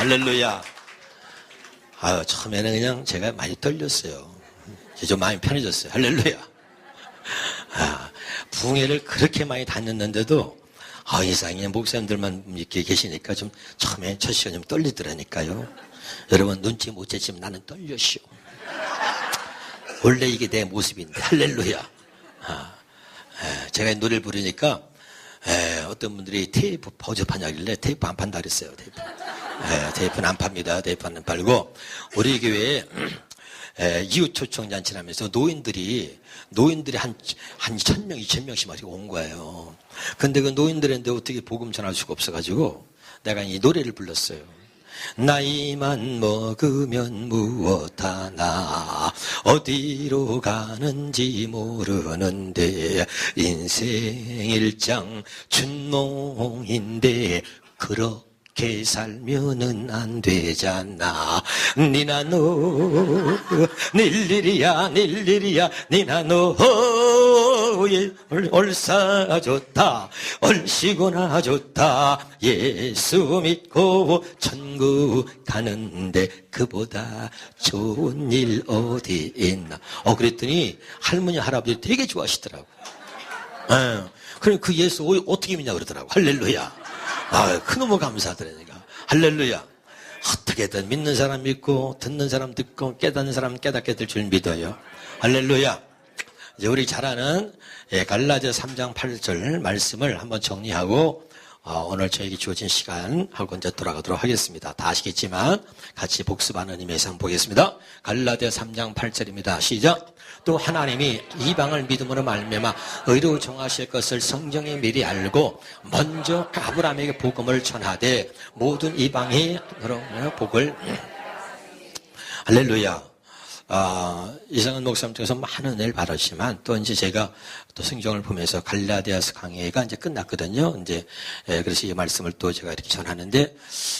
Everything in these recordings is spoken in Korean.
할렐루야. 처음에는 그냥 제가 많이 떨렸어요. 이제 좀 마음이 편해졌어요. 할렐루야. 부흥회를 그렇게 많이 다녔는데도 이상하게 목사님들만 이렇게 계시니까 좀 처음에 첫 시간 좀 떨리더라니까요. 여러분 눈치 못 챘지만 나는 떨렸시오. 원래 이게 내 모습인데. 할렐루야. 제가 노래를 부르니까 어떤 분들이 테이프 보조판이길래 테이프 안 판다 그랬어요. 테이프는 안 팝니다. 테이프는 안 팔고 우리 교회에 이웃 초청잔치를 하면서 노인들이 한 1000명, 2000명씩 막 온 거예요. 근데 그 노인들인데 어떻게 복음 전할 수가 없어가지고 내가 이 노래를 불렀어요. 나이만 먹으면 무엇하나 어디로 가는지 모르는데 인생 일장 춘몽인데 그렇게 살면은 안 되잖아. 니나 너 닐일이야 니나 너 얼싸 좋다 얼씨구나 좋다. 예수 믿고 천국 가는데 그보다 좋은 일 어디 있나. 그랬더니 할머니 할아버지 되게 좋아하시더라고. 그래 그 예수 어떻게 믿냐 그러더라고. 할렐루야. 큰놈을 감사드리니까. 할렐루야. 어떻게든 믿는 사람 믿고 듣는 사람 듣고 깨닫는 사람 깨닫게 될 줄 믿어요. 할렐루야. 이제 우리 잘 아는 갈라디아 3장 8절 말씀을 한번 정리하고 오늘 저에게 주어진 시간하고 이제 돌아가도록 하겠습니다. 다 아시겠지만 같이 복습하는 의미에서 한번 보겠습니다. 갈라디아 3장 8절입니다. 시작. 또 하나님이 이방을 믿음으로 말미암아 의로 정하실 것을 성경에 미리 알고 먼저 아브라함에게 복음을 전하되 모든 이방이 복을. 할렐루야. 이상은 목사님 통해서 많은 은혜를 받았지만 또 이제 제가 또 성경을 보면서 갈라디아서 강의가 이제 끝났거든요. 이제 그래서 이 말씀을 또 제가 이렇게 전하는데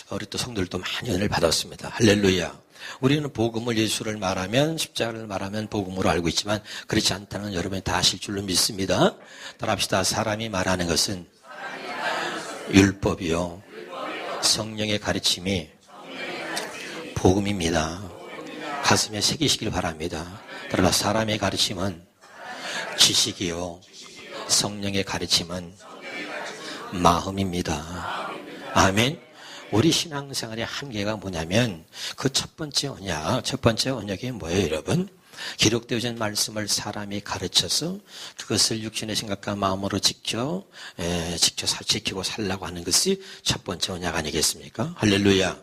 우리 또 성도들도 많이 은혜를 받았습니다. 할렐루야. 우리는 복음을 예수를 말하면 십자가를 말하면 복음으로 알고 있지만 그렇지 않다는 여러분이 다 아실 줄로 믿습니다. 따라합시다. 사람이 말하는 것은 율법이요 성령의 가르침이 복음입니다. 가슴에 새기시길 바랍니다. 그러나 사람의 가르침은 지식이요 성령의 가르침은 마음입니다. 아멘. 우리 신앙생활의 한계가 뭐냐면 그 첫 번째 언약이 뭐예요 여러분? 기록되어진 말씀을 가르쳐서 그것을 육신의 생각과 마음으로 직접 지키고 살라고 하는 것이 첫 번째 언약 아니겠습니까? 할렐루야.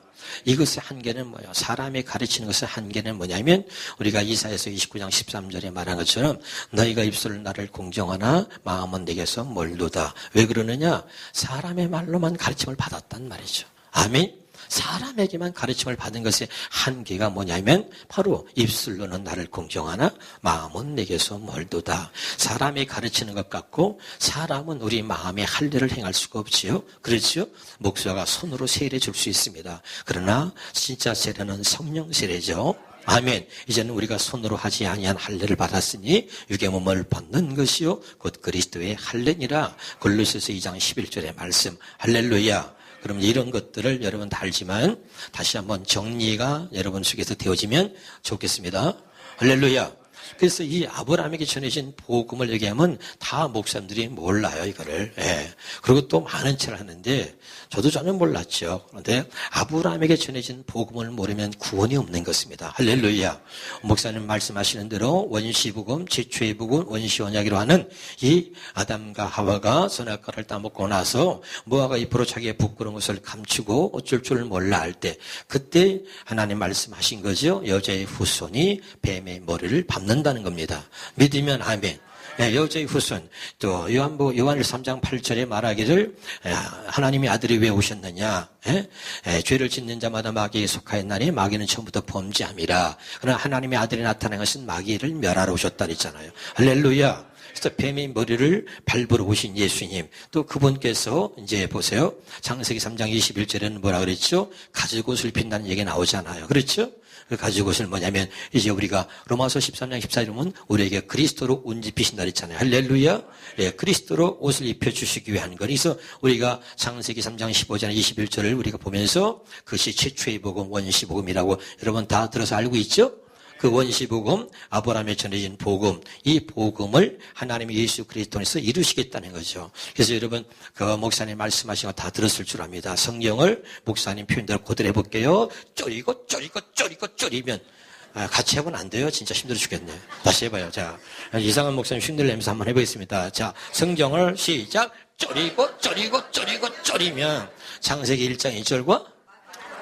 이것의 한계는 뭐예요? 사람이 가르치는 것의 한계는 뭐냐면 우리가 이사야서 29장 13절에 말한 것처럼 너희가 입술로 나를 공정하나 마음은 내게서 멀도다. 왜 그러느냐? 사람의 말로만 가르침을 받았단 말이죠. 아멘. 사람에게만 가르침을 받은 것의 한계가 뭐냐면 바로 입술로는 나를 공경하나 마음은 내게서 멀도다. 사람이 가르치는 것 같고 사람은 우리 마음에 할례를 행할 수가 없지요. 그렇죠? 목사가 손으로 세례 줄 수 있습니다. 그러나 진짜 세례는 성령 세례죠. 아멘. 이제는 우리가 손으로 하지 아니한 할례를 받았으니 육의 몸을 벗는 것이요 곧 그리스도의 할례니라. 골로새서 2장 11절의 말씀. 할렐루야. 그럼 이런 것들을 여러분 다 알지만 다시 한번 정리가 여러분 속에서 되어지면 좋겠습니다. 할렐루야. 그래서 이 아브라함에게 전해진 복음을 얘기하면 다 목사님들이 몰라요, 이거를. 그리고 또 많은 채를 하는데 저도 전혀 몰랐죠. 그런데 아브라함에게 전해진 복음을 모르면 구원이 없는 것입니다. 할렐루야. 목사님 말씀하시는 대로 원시복음, 최초의 복음, 원시언약이로 하는 이 아담과 하와가 선악과를 따먹고 나서 모아가 입으로 자기의 부끄러운 것을 감추고 어쩔 줄 몰라 할 때 그때 하나님 말씀하신 거죠. 여자의 후손이 뱀의 머리를 밟는다는 겁니다. 믿으면 아멘. 여자의 후손. 또 요한일서 3장 8절에 말하기를 하나님의 아들이 왜 오셨느냐. 죄를 짓는 자마다 마귀에 속하였나니 마귀는 처음부터 범죄함이라. 그러나 하나님의 아들이 나타난 것은 마귀를 멸하러 오셨다 그랬잖아요. 할렐루야. 그래서 뱀의 머리를 밟으러 오신 예수님, 또 그분께서 이제 보세요. 창세기 3장 21절에는 뭐라 그랬죠? 가죽옷을 빛나는 얘기가 나오잖아요. 그렇죠? 그 가죽옷을 뭐냐면 이제 우리가 로마서 13장 14절에 보면 우리에게 그리스도로 옷 입히신다 그랬잖아요. 할렐루야. 예, 그리스도로 옷을 입혀주시기 위한 것. 그래서 우리가 창세기 3장 15절 21절을 우리가 보면서 그것이 최초의 복음, 원시복음이라고 여러분 다 들어서 알고 있죠? 그 원시복음, 아브라함에 전해진 복음, 이 복음을 하나님의 예수 그리스도에서 이루시겠다는 거죠. 그래서 여러분 그 목사님 말씀하신 거 다 들었을 줄 압니다. 성경을 목사님 표현대로 그대로 해볼게요. 쪼리면 같이 해보면 안 돼요. 진짜 힘들어 죽겠네. 다시 해봐요. 자, 이상한 목사님 힘들내면서 한번 해보겠습니다. 자, 성경을 시작. 쪼리면 창세기 1장 1절과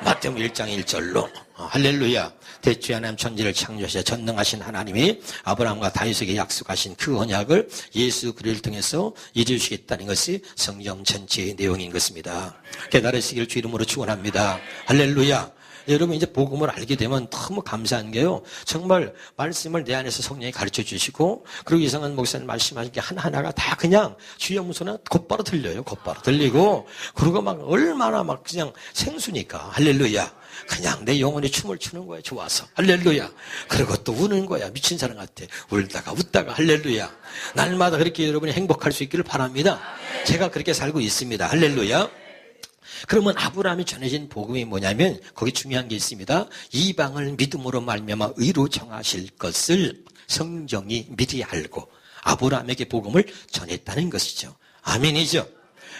마태복음 1장 1절로 할렐루야. 대초에 하나님 천지를 창조하시자 전능하신 하나님이 아브라함과 다윗에게 약속하신 그 언약을 예수 그리스도를 통해서 이루시겠다는 것이 성경 전체의 내용인 것입니다. 깨달으시길 주 이름으로 축원합니다. 할렐루야. 여러분 이제 복음을 알게 되면 너무 감사한 게요. 정말 말씀을 내 안에서 성령이 가르쳐 주시고 그리고 이상한 목사님 말씀하신 게 하나하나가 다 그냥 주의 문서는 곧바로 들려요. 곧바로 들리고 그리고 막 얼마나 막 그냥 생수니까 할렐루야. 그냥 내 영혼이 춤을 추는 거야. 좋아서 할렐루야. 그리고 또 우는 거야. 미친 사람 같아. 울다가 웃다가 할렐루야. 날마다 그렇게 여러분이 행복할 수 있기를 바랍니다. 제가 그렇게 살고 있습니다. 할렐루야. 그러면 아브라함이 전해진 복음이 뭐냐면 거기 중요한 게 있습니다. 이방을 믿음으로 말미암아 의로 정하실 것을 성경이 미리 알고 아브라함에게 복음을 전했다는 것이죠. 아멘이죠.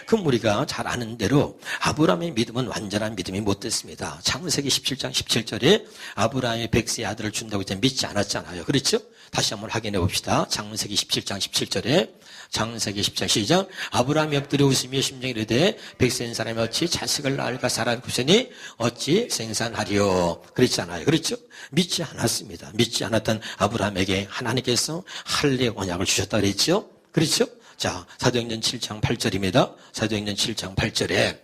그럼 우리가 잘 아는 대로 아브라함의 믿음은 완전한 믿음이 못 됐습니다. 창세기 17장 17절에 아브라함의 백세의 아들을 준다고 이제 믿지 않았잖아요. 그렇죠? 다시 한번 확인해 봅시다. 창세기 17장 17절에 창세기 17장 시작. 아브라함이 엎드려 웃으며 심정이 이르되 백세인 사람이 어찌 자식을 낳을까 사라는 구세니 어찌 생산하리요. 그랬잖아요. 그렇죠? 믿지 않았습니다. 믿지 않았던 아브라함에게 하나님께서 할례 언약을 주셨다 그랬죠? 그렇죠? 자, 사도행전 7장 8절입니다. 사도행전 7장 8절에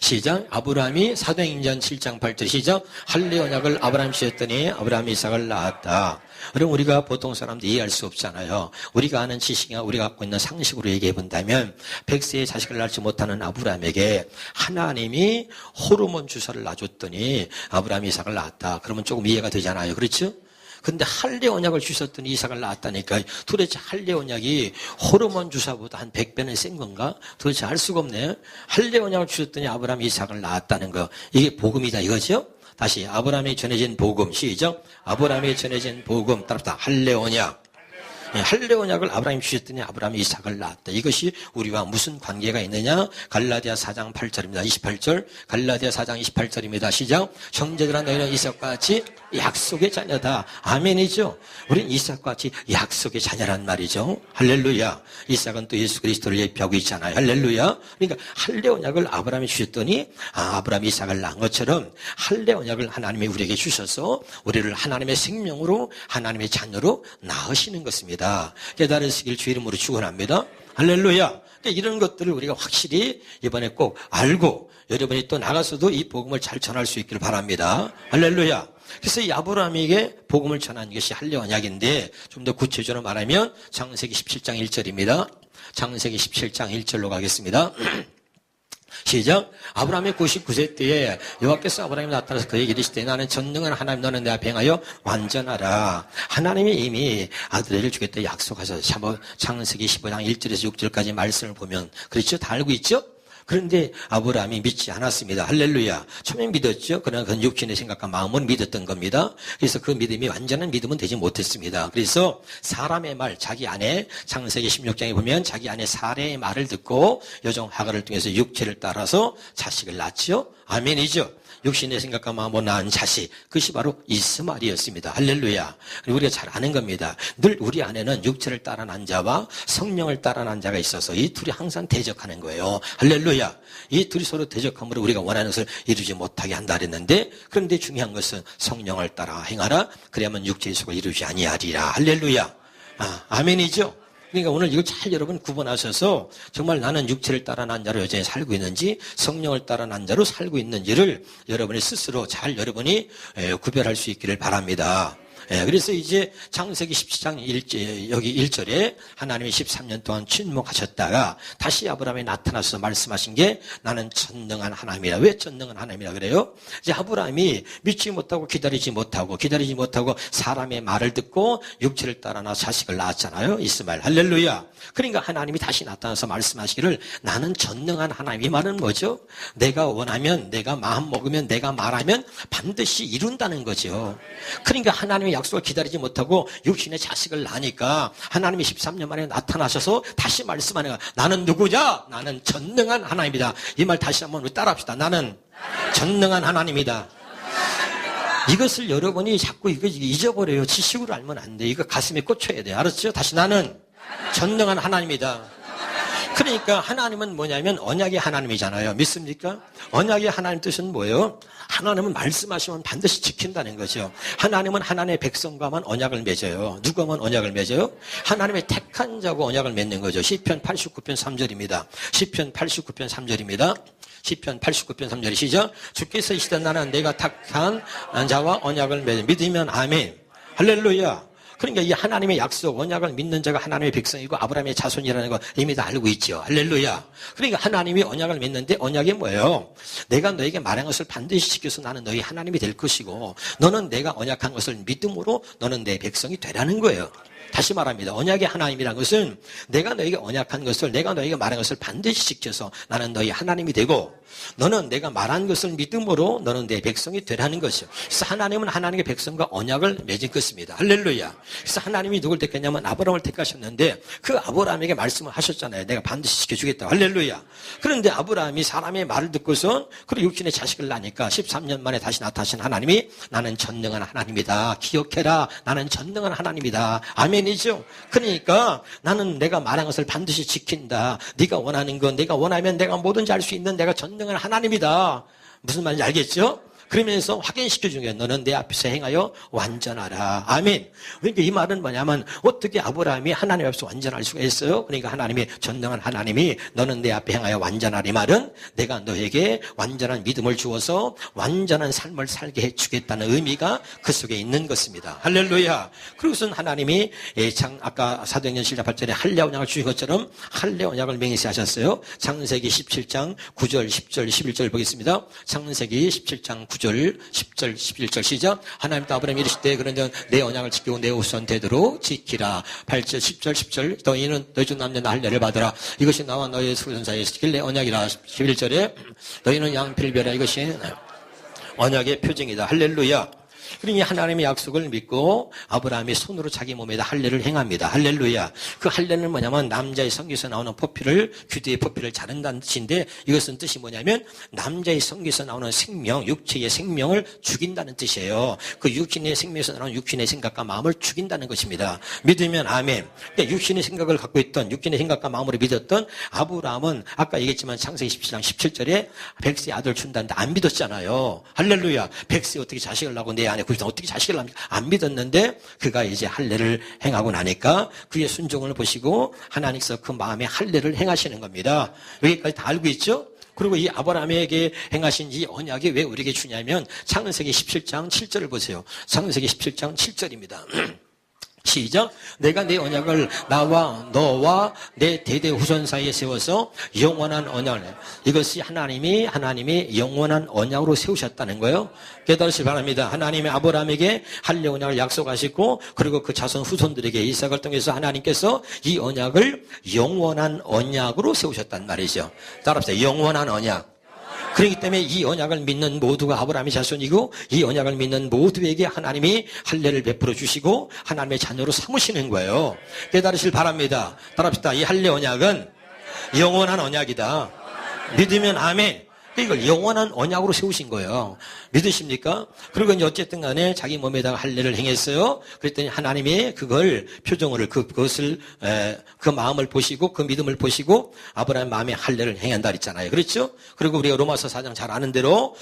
시작. 아브라함이 사도행전 7장 8절 시작. 할례 언약을 아브라함이 주셨더니 아브라함이 이삭을 낳았다. 그럼 우리가 보통 사람들 이해할 수 없잖아요. 우리가 아는 지식이나 우리가 갖고 있는 상식으로 얘기해 본다면 100세의 자식을 낳지 못하는 아브라함에게 하나님이 호르몬 주사를 놔줬더니 아브라함이 이삭을 낳았다. 그러면 조금 이해가 되잖아요. 그렇죠? 근데 할례 언약을 주셨더니 이삭을 낳았다니까 도대체 할례 언약이 호르몬 주사보다 한 100배는 센 건가? 도대체 알 수가 없네. 할례 언약을 주셨더니 아브라함이 이삭을 낳았다는 거. 이게 복음이다 이거죠? 다시 아브라함이 전해진 복음 시작. 아브라함이 전해진 복음 따라붙다. 할례 언약. 할례 언약을 아브라함이 주셨더니 아브라함이 이삭을 낳았다. 이것이 우리와 무슨 관계가 있느냐? 갈라디아 4장 8절입니다. 28절. 갈라디아 4장 28절입니다. 시작. 형제들아 너희는 이삭과 같이 약속의 자녀다. 아멘이죠. 우린 이삭과 같이 약속의 자녀란 말이죠. 할렐루야. 이삭은 또 예수 그리스도를 예표하고 있잖아요. 할렐루야. 그러니까 할례 언약을 아브라함이 주셨더니 아브라함이 이삭을 낳은 것처럼 할례 언약을 하나님이 우리에게 주셔서 우리를 하나님의 생명으로 하나님의 자녀로 낳으시는 것입니다. 깨달으시길 주 이름으로 축원합니다. 할렐루야. 이런 것들을 우리가 확실히 이번에 꼭 알고 여러분이 또 나가서도 이 복음을 잘 전할 수 있기를 바랍니다. 할렐루야. 그래서 이 아브라함에게 복음을 전한 것이 할례 언약인데 좀 더 구체적으로 말하면 창세기 17장 1절입니다. 창세기 17장 1절로 가겠습니다. 시작. 아브라함의 99세 때에 여호와께서 아브라함이 나타나서 그에게 이르시되 나는 전능한 하나님 너는 내 앞에 행하여 완전하라. 하나님이 이미 아들을 주겠다 약속하셔서 창세기 15장 1절에서 6절까지 말씀을 보면 그렇죠? 다 알고 있죠? 그런데 아브라함이 믿지 않았습니다. 할렐루야. 처음엔 믿었죠. 그러나 그건 육신의 생각과 마음은 믿었던 겁니다. 그래서 그 믿음이 완전한 믿음은 되지 못했습니다. 그래서 사람의 말, 자기 아내 창세기 16장에 보면 자기 아내 사레의 말을 듣고 여종 하갈을 통해서 육체를 따라서 자식을 낳죠. 아멘이죠. 육신의 생각과 마음으로 낳은 자식, 그것이 바로 이스마엘이었습니다. 할렐루야. 우리가 잘 아는 겁니다. 늘 우리 안에는 육체를 따라 난 자와 성령을 따라 난 자가 있어서 이 둘이 항상 대적하는 거예요. 할렐루야. 이 둘이 서로 대적함으로 우리가 원하는 것을 이루지 못하게 한다 그랬는데, 그런데 중요한 것은 성령을 따라 행하라. 그래야만 육체의 속을 이루지 아니하리라. 할렐루야. 아멘이죠. 그러니까 오늘 이걸 잘 여러분 구분하셔서 정말 나는 육체를 따라 난 자로 여전히 살고 있는지 성령을 따라 난 자로 살고 있는지를 여러분이 스스로 잘 여러분이 구별할 수 있기를 바랍니다. 그래서 이제 창세기 17장 여기 1절에 하나님이 13년 동안 침묵하셨다가 다시 아브라함이 나타나서 말씀하신 게 나는 전능한 하나님이라. 왜 전능한 하나님이라 그래요? 이제 아브라함이 믿지 못하고 기다리지 못하고 사람의 말을 듣고 육체를 따라 나 자식을 낳았잖아요. 이스마엘. 할렐루야. 그러니까 하나님이 다시 나타나서 말씀하시기를 나는 전능한 하나님. 이 말은 뭐죠? 내가 원하면, 내가 마음 먹으면, 내가 말하면 반드시 이룬다는 거죠. 그러니까 하나님의 약속을 기다리지 못하고 육신의 자식을 낳으니까 하나님이 13년 만에 나타나셔서 다시 말씀하는 거야. 나는 누구냐? 나는 전능한 하나님이다. 이 말 다시 한번 우리 따라합시다. 나는 전능한 하나님이다. 이것을 여러분이 자꾸 이거 잊어버려요. 지식으로 알면 안 돼. 이거 가슴에 꽂혀야 돼. 알았죠? 다시 나는 전능한 하나님이다. 그러니까 하나님은 뭐냐면 언약의 하나님이잖아요. 믿습니까? 언약의 하나님 뜻은 뭐예요? 하나님은 말씀하시면 반드시 지킨다는 거죠. 하나님은 하나님의 백성과만 언약을 맺어요. 누구만 언약을 맺어요? 하나님의 택한 자고 언약을 맺는 거죠. 시편 89편 3절입니다. 시편 89편 3절입니다. 시편 89편 3절 시작. 주께서 이시되 나는 내가 택한 자와 언약을 맺어. 믿으면 아멘. 할렐루야. 그러니까 이 하나님의 약속, 언약을 믿는 자가 하나님의 백성이고 아브라함의 자손이라는 거 이미 다 알고 있죠. 할렐루야. 그러니까 하나님이 언약을 맺는데 언약이 뭐예요? 내가 너에게 말한 것을 반드시 지켜서 나는 너희 하나님이 될 것이고 너는 내가 언약한 것을 믿음으로 너는 내 백성이 되라는 거예요. 다시 말합니다. 언약의 하나님이라는 것은 내가 너에게 언약한 것을, 내가 너에게 말한 것을 반드시 지켜서 나는 너희 하나님이 되고 너는 내가 말한 것을 믿음으로 너는 내 백성이 되라는 것이요. 그래서 하나님은 하나님의 백성과 언약을 맺은 것입니다. 할렐루야. 그래서 하나님이 누굴 택했냐면 아브라함을 택하셨는데 그 아브라함에게 말씀을 하셨잖아요. 내가 반드시 지켜주겠다. 할렐루야. 그런데 아브라함이 사람의 말을 듣고서 그리고 육신의 자식을 낳으니까 13년 만에 다시 나타나신 하나님이 나는 전능한 하나님이다. 기억해라. 나는 전능한 하나님이다. 아멘이죠. 그러니까 나는 내가 말한 것을 반드시 지킨다. 네가 원하는 건 내가 원하면 내가 뭐든지 할 수 있는 내가 전능한 하나님이다. 무슨 말인지 알겠죠? 그러면서 확인시켜주는 거예요. 너는 내 앞에서 행하여 완전하라. 아멘. 그러니까 이 말은 뭐냐면 어떻게 아브라함이 하나님 앞에서 완전할 수가 있어요? 그러니까 하나님이 전능한 하나님이 너는 내 앞에 행하여 완전하라. 이 말은 내가 너에게 완전한 믿음을 주어서 완전한 삶을 살게 해주겠다는 의미가 그 속에 있는 것입니다. 할렐루야. 그리고선 하나님이 아까 사도행전 7장 8절에 할례 언약을 주신 것처럼 할례 언약을 맹세하셨어요. 창세기 17장 9절 10절 11절 보겠습니다. 창세기 17장 9절 10절 11절 시작. 하나님도 아브라함이 이르시되 그런즉 내 언약을 지키고 내 후손 되도록 지키라. 8절 10절 10절 너희는 너희 중 남녀 할례를 받으라. 이것이 나와 너희 후손 사이에 지킬 내 언약이라. 11절에 너희는 양피를 베라. 이것이 언약의 표징이다. 할렐루야. 그러니 하나님의 약속을 믿고 아브라함이 손으로 자기 몸에다 할례를 행합니다. 할렐루야. 그 할례는 뭐냐면 남자의 성기에서 나오는 포피를, 규대의 포피를 자른다는 뜻인데 이것은 뜻이 뭐냐면 남자의 성기에서 나오는 생명, 육체의 생명을 죽인다는 뜻이에요. 그 육신의 생명에서 나오는 육신의 생각과 마음을 죽인다는 것입니다. 믿으면 아멘. 그러니까 육신의 생각을 갖고 있던, 육신의 생각과 마음으로 믿었던 아브라함은 아까 얘기했지만 창세기 17장 17절에 백세 아들 준다는데 안 믿었잖아요. 할렐루야. 백세 어떻게 자식을 낳고 내 안에 어떻게 자식을 낳습니까? 안 믿었는데 그가 이제 할례를 행하고 나니까 그의 순종을 보시고 하나님께서 그 마음에 할례를 행하시는 겁니다. 여기까지 다 알고 있죠? 그리고 이 아브라함에게 행하신 이 언약이 왜 우리에게 주냐면 창세기 17장 7절을 보세요. 창세기 17장 7절입니다. 시작. 내가 내 언약을 나와 너와 내 대대 후손 사이에 세워서 영원한 언약을. 이것이 하나님이 영원한 언약으로 세우셨다는 거예요. 깨달으시기 바랍니다. 하나님이 아브라함에게 할례 언약을 약속하시고 그리고 그 자손 후손들에게 이삭을 통해서 하나님께서 이 언약을 영원한 언약으로 세우셨단 말이죠. 따라합시다. 영원한 언약. 그렇기 때문에 이 언약을 믿는 모두가 아브라함의 자손이고 이 언약을 믿는 모두에게 하나님이 할례를 베풀어 주시고 하나님의 자녀로 삼으시는 거예요. 깨달으실 바랍니다. 따라합시다. 이 할례 언약은 영원한 언약이다. 믿으면 아멘. 이걸 영원한 언약으로 세우신 거예요. 믿으십니까? 그리고 이제 어쨌든 간에 자기 몸에다가 할례를 행했어요. 그랬더니 하나님이 그걸 표정을, 그것을, 그 마음을 보시고, 그 믿음을 보시고, 아브라함 마음에 할례를 행한다 그랬잖아요. 그렇죠? 그리고 우리가 로마서 4장 잘 아는 대로,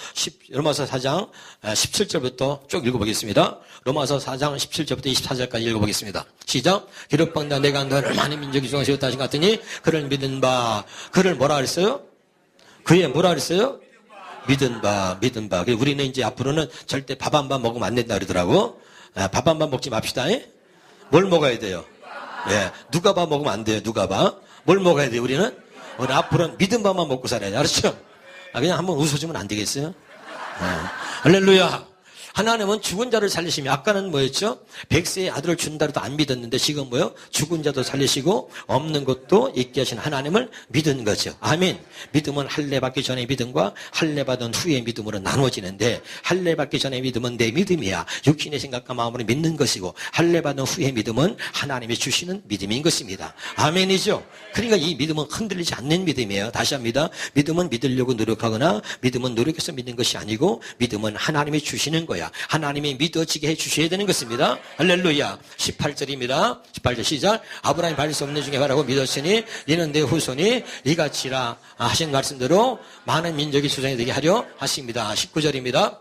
로마서 4장 17절부터 쭉 읽어보겠습니다. 로마서 4장 17절부터 24절까지 읽어보겠습니다. 시작. 기록방다 내가 너를 많은 민족이 중앙에 세웠다 하신 것 같으니, 그를 믿은 바, 그를 뭐라 그랬어요? 그의 뭐라 그랬어요? 믿은 바. 우리는 이제 앞으로는 절대 밥 한 밥 먹으면 안 된다 그러더라고. 밥 한 번 먹지 맙시다. 예? 뭘 먹어야 돼요? 예, 누가밥 먹으면 안 돼요. 누가밥. 뭘 먹어야 돼요? 우리는 오늘 앞으로는 믿음 밥만 먹고 살아야 돼. 알았죠? 그냥 한번 웃어주면 안 되겠어요? 예. 할렐루야. 하나님은 죽은 자를 살리시며, 아까는 뭐였죠? 100세의 아들을 준다 해도 안 믿었는데 지금 뭐요? 죽은 자도 살리시고 없는 것도 있게 하신 하나님을 믿은 거죠. 아멘. 믿음은 할례 받기 전의 믿음과 할례 받은 후의 믿음으로 나누어지는데, 할례 받기 전의 믿음은 내 믿음이야. 육신의 생각과 마음으로 믿는 것이고, 할례 받은 후의 믿음은 하나님이 주시는 믿음인 것입니다. 아멘이죠. 그러니까 이 믿음은 흔들리지 않는 믿음이에요. 다시 합니다. 믿음은 믿으려고 노력하거나 믿음은 노력해서 믿는 것이 아니고, 믿음은 하나님이 주시는 거예요. 하나님이 믿어지게 해주셔야 되는 것입니다. 할렐루야. 18절입니다. 18절 시작. 아브라함이 받을 수 없는 중에 바라고 믿었으니 이는 내 후손이 이같이라 하신 말씀대로 많은 민족이 조상이 되게 하려 하십니다. 19절입니다.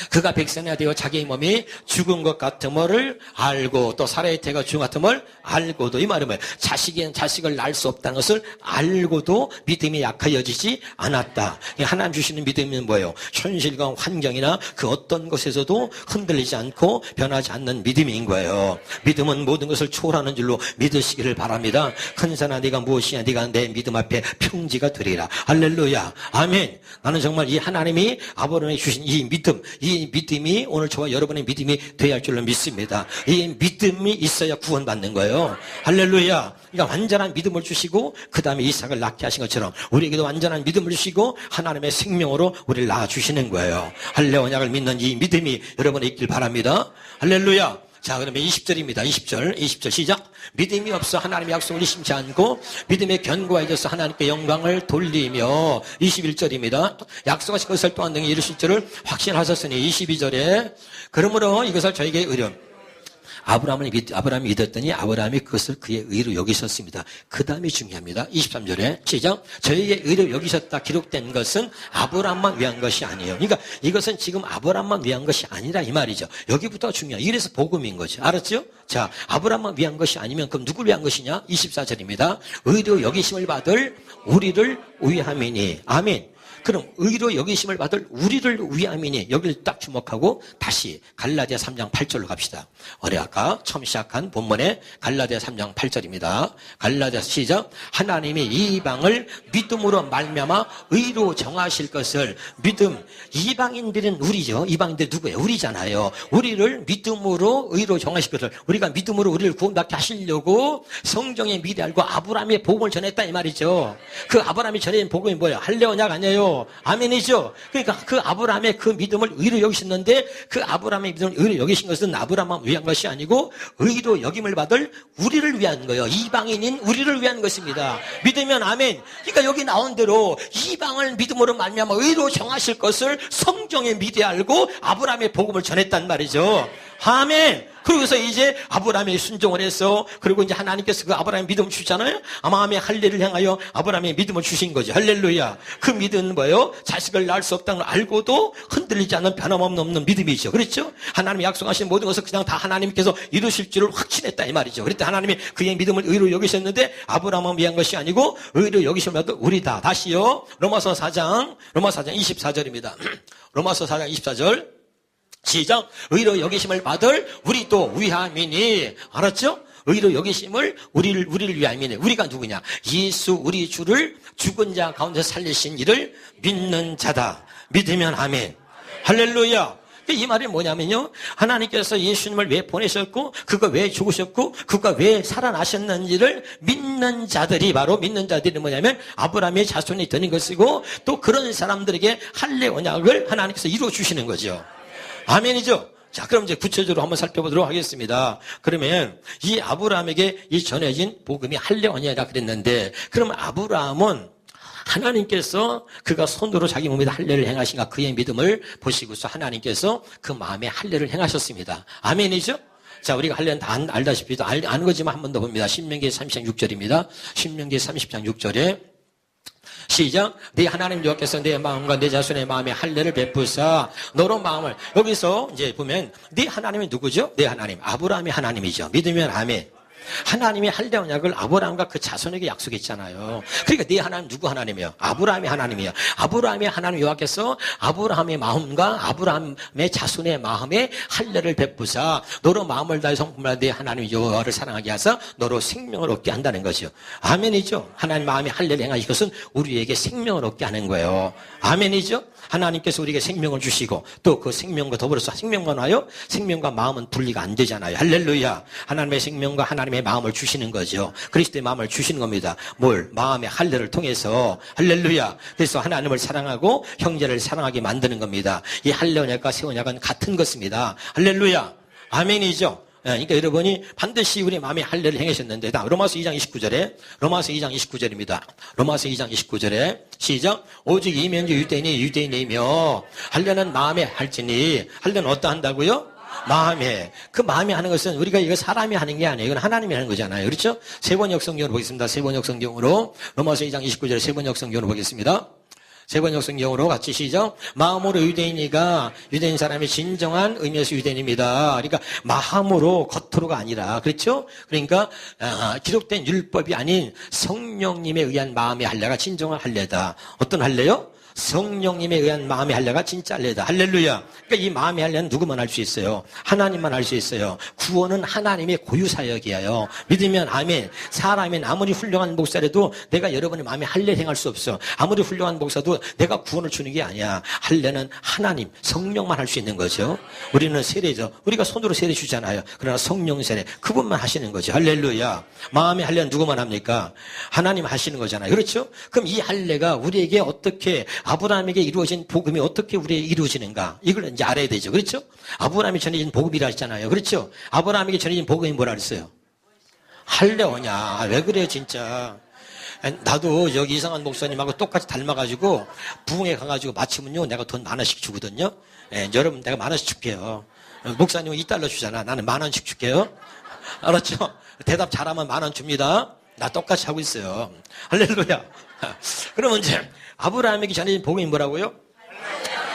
그가 백성이 되어 자기의 몸이 죽은 것 같음을 알고, 또 살아의 태가 죽은 것 같음을 알고도, 이 말은 뭐예요? 자식은 자식을 낳을 수 없다는 것을 알고도 믿음이 약하여지지 않았다. 하나님 주시는 믿음은 뭐예요? 현실과 환경이나 그 어떤 것에서도 흔들리지 않고 변하지 않는 믿음인 거예요. 믿음은 모든 것을 초월하는 줄로 믿으시기를 바랍니다. 큰 산아 네가 무엇이냐? 네가 내 믿음 앞에 평지가 되리라. 할렐루야. 아멘. 나는 정말 이 하나님이 아브라함이 주신 이 믿음, 이 믿음이 오늘 저와 여러분의 믿음이 되어야 할 줄로 믿습니다. 이 믿음이 있어야 구원받는 거예요. 할렐루야. 그러니까 완전한 믿음을 주시고 그 다음에 이삭을 낳게 하신 것처럼 우리에게도 완전한 믿음을 주시고 하나님의 생명으로 우리를 낳아주시는 거예요. 할례 언약을 믿는 이 믿음이 여러분에 있길 바랍니다. 할렐루야. 자, 그러면 20절입니다. 20절 시작. 믿음이 없어 하나님의 약속을 심지 않고 믿음의 견고해져서 하나님께 영광을 돌리며, 21절입니다. 약속하신 것을 또한 능히 이루실 줄을 확신하셨으니, 22절에 그러므로 이것을 저에게 의뢰. 아브라함이 믿었더니 아브라함이 그것을 그의 의로 여기셨습니다. 그 다음이 중요합니다. 23절에 시작. 저에게 의로 여기셨다 기록된 것은 아브라함만 위한 것이 아니에요. 그러니까 이것은 지금 아브라함만 위한 것이 아니라 이 말이죠. 여기부터가 중요해요. 이래서 복음인 거죠. 알았죠? 자, 아브라함만 위한 것이 아니면 그럼 누굴 위한 것이냐? 24절입니다. 의로 여기심을 받을 우리를 위함이니. 아멘. 그럼 의로 여기심을 받을 우리를 위함이니, 여기를 딱 주목하고 다시 갈라디아 3장 8절로 갑시다. 우리 아까 처음 시작한 본문의 갈라디아 3장 8절입니다. 갈라디아 시작. 하나님이 이방을 믿음으로 말미암아 의로 정하실 것을, 믿음, 이방인들은 우리죠. 이방인들 누구예요? 우리잖아요. 우리를 믿음으로 의로 정하실 것을, 우리가 믿음으로 우리를 구원받게 하시려고 성경의 미래 알고 아브라함의 복음을 전했다 이 말이죠. 그 아브라함이 전해진 복음이 뭐예요? 할례 언약 아니에요. 아멘이죠. 그러니까 그 아브라함의 그 믿음을 의로 여기셨는데, 그 아브라함의 믿음을 의로 여기신 것은 아브라함만 위한 것이 아니고 의로 여김을 받을 우리를 위한 거예요. 이방인인 우리를 위한 것입니다. 믿으면 아멘. 그러니까 여기 나온 대로 이방을 믿음으로 말미암아 의로 정하실 것을 성경에 미리 알고 아브라함의 복음을 전했단 말이죠. 아멘. 그러고서 이제 아브라함이 순종을 해서, 그리고 이제 하나님께서 그 아브라함의 믿음을 주잖아요. 아마함의 할례를 향하여 아브라함의 믿음을 주신 거죠. 할렐루야. 그 믿음은 뭐예요? 자식을 낳을 수 없다는 걸 알고도 흔들리지 않는 변함없는 믿음이죠. 그렇죠? 하나님이 약속하신 모든 것을 그냥 다 하나님께서 이루실 줄을 확신했다 이 말이죠. 그랬더니 하나님이 그의 믿음을 의로 여기셨는데 아브라함은 위한 것이 아니고 의로 여기시면 우리다. 다시요. 로마서 4장 24절입니다. 로마서 4장 24절 시작. 의로 여기심을 받을 우리도 위함이니. 알았죠? 의로 여기심을 우리를 위함이니. 우리가 누구냐? 예수 우리 주를 죽은 자 가운데 살리신 이를 믿는 자다. 믿으면 아멘. 할렐루야. 이 말이 뭐냐면요, 하나님께서 예수님을 왜 보내셨고 그가 왜 죽으셨고 그가 왜 살아나셨는지를 믿는 자들이, 바로 믿는 자들이 뭐냐면 아브라함의 자손이 되는 것이고, 또 그런 사람들에게 할례 언약을 하나님께서 이루어 주시는 거죠. 아멘이죠. 자, 그럼 이제 구체적으로 한번 살펴보도록 하겠습니다. 그러면 이 아브라함에게 이 전해진 복음이 할례 언약이라 그랬는데, 그러면 아브라함은 하나님께서 그가 손으로 자기 몸에다 할례를 행하신가, 그의 믿음을 보시고서 하나님께서 그 마음에 할례를 행하셨습니다. 아멘이죠? 자, 우리가 할례는 다 알다시피 아는 거지만 한 번 더 봅니다. 신명기 30장 6절입니다. 신명기 30장 6절에 시작. 네 하나님 여호와께서 내 마음과 내 자손의 마음에 할례를 베푸사 너로 마음을, 여기서 이제 보면 네 하나님이 누구죠? 네 하나님, 아브라함이 하나님이죠. 믿으면 아멘. 하나님이 할례 언약을 아브라함과 그 자손에게 약속했잖아요. 그러니까 네 하나님 누구 하나님이에요? 아브라함의 하나님이에요. 아브라함의 하나님 여호와께서 아브라함의 마음과 아브라함의 자손의 마음에 할례를 베푸사 너로 마음을 다해 성품을 다해 하나님 여호와를 사랑하게 하사 너로 생명을 얻게 한다는 거죠. 아멘이죠. 하나님 마음에 할례를 행하신 것은 우리에게 생명을 얻게 하는 거예요. 아멘이죠. 하나님께서 우리에게 생명을 주시고 또 그 생명과 더불어서 생명만 와요. 생명과 마음은 분리가 안 되잖아요. 할렐루야. 하나님의 생명과 하나님의 마음을 주시는 거죠. 그리스도의 마음을 주시는 겁니다. 뭘? 마음의 할례를 통해서. 할렐루야. 그래서 하나님을 사랑하고 형제를 사랑하게 만드는 겁니다. 이 할례 언약과 새 언약은 같은 것입니다. 할렐루야. 아멘이죠. 그러니까 여러분이 반드시 우리 마음에 할례를 행하셨는데, 로마서 2장 29절에, 로마서 2장 29절입니다. 로마서 2장 29절에, 시작. 오직 이면주 유대인이 유대인이며, 할례는 마음에 할지니, 할례는 어디다 한다고요? 마음에. 그 마음에 하는 것은 우리가 이거 사람이 하는 게 아니에요. 이건 하나님이 하는 거잖아요. 그렇죠? 세번역 성경으로 보겠습니다. 세번역 성경으로. 로마서 2장 29절에 세번역 성경으로 보겠습니다. 세번역 성경으로 같이 시작. 마음으로 유대인이가 유대인 사람이 진정한 의미에서 유대인입니다. 그러니까 마음으로 겉으로가 아니라 그렇죠? 그러니까 기록된 율법이 아닌 성령님에 의한 마음의 할례가 진정한 할례다. 어떤 할례요? 성령님에 의한 마음의 할례가 진짜 할례다. 할렐루야. 그러니까 이 마음의 할례는 누구만 할 수 있어요? 하나님만 할 수 있어요. 구원은 하나님의 고유사역이에요. 믿으면 아멘. 사람은 아무리 훌륭한 목사라도 내가 여러분의 마음에 할례를 행할 수 없어. 아무리 훌륭한 목사도 내가 구원을 주는 게 아니야. 할례는 하나님, 성령만 할 수 있는 거죠. 우리는 세례죠. 우리가 손으로 세례 주잖아요. 그러나 성령 세례, 그분만 하시는 거죠. 할렐루야. 마음의 할례는 누구만 합니까? 하나님 하시는 거잖아요. 그렇죠? 그럼 이 할례가 우리에게 어떻게 아브라함에게 이루어진 복음이 어떻게 우리에게 이루어지는가? 이걸 이제 알아야 되죠. 그렇죠? 아브라함이 전해진 복음이라 했잖아요. 그렇죠? 아브라함에게 전해진 복음이 뭐라 그랬어요? 할례 언약. 왜 그래요, 진짜? 나도 여기 이상한 목사님하고 똑같이 닮아가지고 부흥회 가가지고 마치면요 내가 돈 10,000원씩 주거든요. 여러분 내가 10,000원씩 줄게요. 목사님은 $2 주잖아. 나는 10,000원씩 줄게요. 알았죠? 대답 잘하면 10,000원 줍니다. 나 똑같이 하고 있어요. 할렐루야. 그러면 이제 아브라함에게 전해진 복음이 뭐라고요?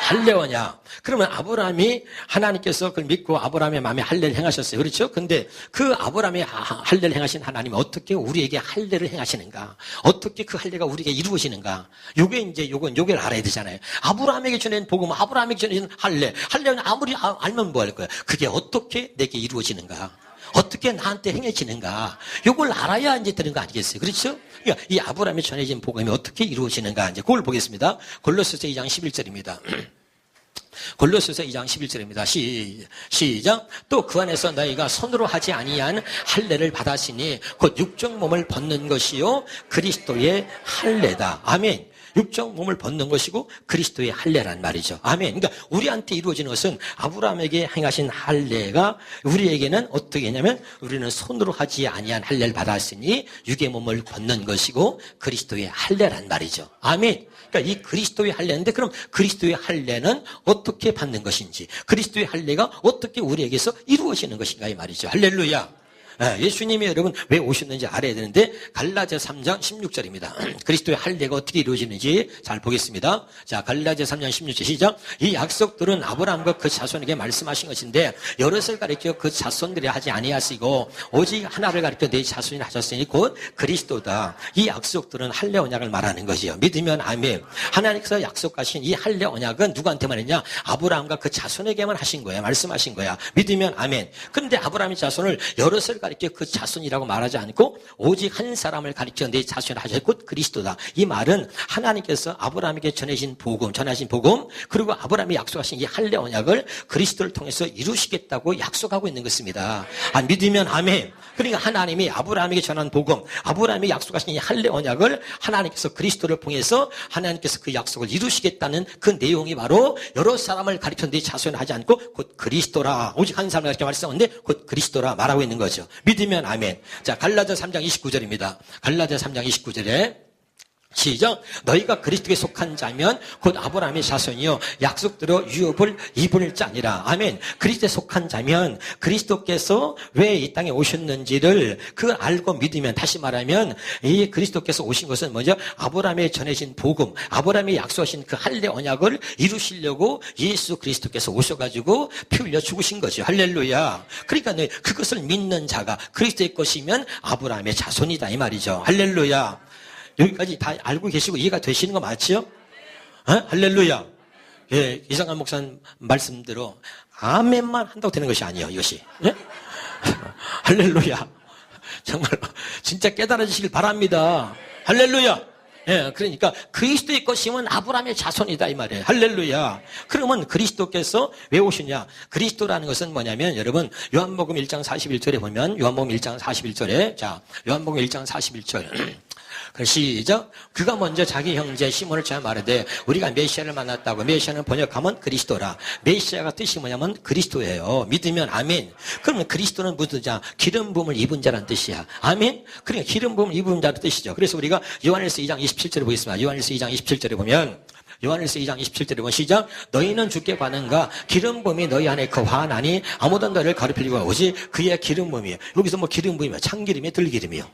할례 언약. 그러면 아브라함이 하나님께서 그걸 믿고 아브라함의 마음에 할례를 행하셨어요. 그렇죠? 근데 그 아브라함의 할례를 행하신 하나님은 어떻게 우리에게 할례를 행하시는가? 어떻게 그 할례가 우리에게 이루어지는가? 요게 이제 요걸 알아야 되잖아요. 아브라함에게 전해진 복음, 아브라함에게 전해진 할례는 아무리 알면 뭐 할 거야? 그게 어떻게 내게 이루어지는가? 어떻게 나한테 행해지는가? 요걸 알아야 이제 되는 거 아니겠어요? 그렇죠? 그러니까 이 아브라함이 전해진 복음이 어떻게 이루어지는가? 이제 그걸 보겠습니다. 골로새서 2장 11절입니다. 골로새서 2장 11절입니다. 시작. 또 그 안에서 너희가 손으로 하지 아니한 할례를 받았으니 곧 육적 몸을 벗는 것이요 그리스도의 할례다. 아멘. 육적 몸을 벗는 것이고 그리스도의 할례란 말이죠. 아멘. 그러니까 우리한테 이루어지는 것은 아브라함에게 행하신 할례가 우리에게는 어떻게 했냐면 우리는 손으로 하지 아니한 할례를 받았으니 육의 몸을 벗는 것이고 그리스도의 할례란 말이죠. 아멘. 그러니까 이 그리스도의 할례인데 그럼 그리스도의 할례는 어떻게 받는 것인지 그리스도의 할례가 어떻게 우리에게서 이루어지는 것인가 이 말이죠. 할렐루야. 예수님이 여러분 왜 오셨는지 알아야 되는데 갈라디아서 3장 16절입니다. 그리스도의 할례가 어떻게 이루어지는지 잘 보겠습니다. 자, 갈라디아서 3장 16절 시작. 이 약속들은 아브라함과 그 자손에게 말씀하신 것인데 여럿을 가리켜 그 자손들이 하지 아니하시고 오직 하나를 가리켜 네 자손이 하셨으니 곧 그리스도다. 이 약속들은 할례 언약을 말하는 것이요. 믿으면 아멘. 하나님께서 약속하신 이 할례 언약은 누구한테만 했냐? 아브라함과 그 자손에게만 하신 거야. 말씀하신 거야. 믿으면 아멘. 그런데 아브라함의 자손을 여럿을 가리켜 그 자손이라고 말하지 않고 오직 한 사람을 가리켜 내 자손을 하셨고 곧 그리스도다. 이 말은 하나님께서 아브라함에게 전하신 복음 그리고 아브라함이 약속하신 이 할례 언약을 그리스도를 통해서 이루시겠다고 약속하고 있는 것입니다. 믿으면 아멘. 그러니까 하나님이 아브라함에게 전한 복음, 아브라함이 약속하신 이 할례 언약을 하나님께서 그리스도를 통해서 하나님께서 그 약속을 이루시겠다는 그 내용이 바로 여러 사람을 가리켜 내 자손을 하지 않고 곧 그리스도라. 오직 한 사람을 가리켜 말씀하는데 곧 그리스도라 말하고 있는 거죠. 믿으면 아멘. 자, 갈라디아 3장 29절입니다. 갈라디아 3장 29절에 시작. 너희가 그리스도에 속한 자면 곧 아브라함의 자손이요 약속대로 유업을 입을 자니라. 아멘. 그리스도에 속한 자면 그리스도께서 왜 이 땅에 오셨는지를 그걸 알고 믿으면, 다시 말하면 이 그리스도께서 오신 것은 뭐죠? 아브라함에 전해진 복음, 아브라함이 약속하신 그 할례 언약을 이루시려고 예수 그리스도께서 오셔가지고 피 흘려 죽으신 거죠. 할렐루야. 그러니까 그것을 믿는 자가 그리스도의 것이면 아브라함의 자손이다 이 말이죠. 할렐루야. 여기까지 다 알고 계시고 이해가 되시는 거 맞죠? 할렐루야. 예, 이상한 목사님 말씀대로 아멘만 한다고 되는 것이 아니에요, 이것이. 예? 할렐루야. 정말 진짜 깨달아지시길 바랍니다. 할렐루야. 예, 그러니까 그리스도의 것이면 아브라함의 자손이다 이 말이에요. 할렐루야. 그러면 그리스도께서 왜 오시냐? 그리스도라는 것은 뭐냐면 여러분 요한복음 1장 41절에 보면 요한복음 1장 41절에 자 요한복음 1장 41절 시작. 그가 먼저 자기 형제 시몬을 쳐 말하되 우리가 메시아를 만났다고. 메시아는 번역하면 그리스도라. 메시아가 뜻이 뭐냐면 그리스도예요. 믿으면 아멘. 그러면 그리스도는 무슨 자? 기름 부음을 입은 자라는 뜻이야. 아멘. 그러니까 기름 부음을 입은 자라는 뜻이죠. 그래서 우리가 요한일서 2장 27절에 보겠습니다. 요한일서 2장 27절에 보면 요한일서 2장 27절에 보면 시작. 너희는 주께 받은가 기름 부음이 너희 안에 거하나니 아무도 너를 가르치려고 오지 그의 기름 부음이에요. 여기서 뭐 기름 부음이면 참기름이에요, 들기름이요.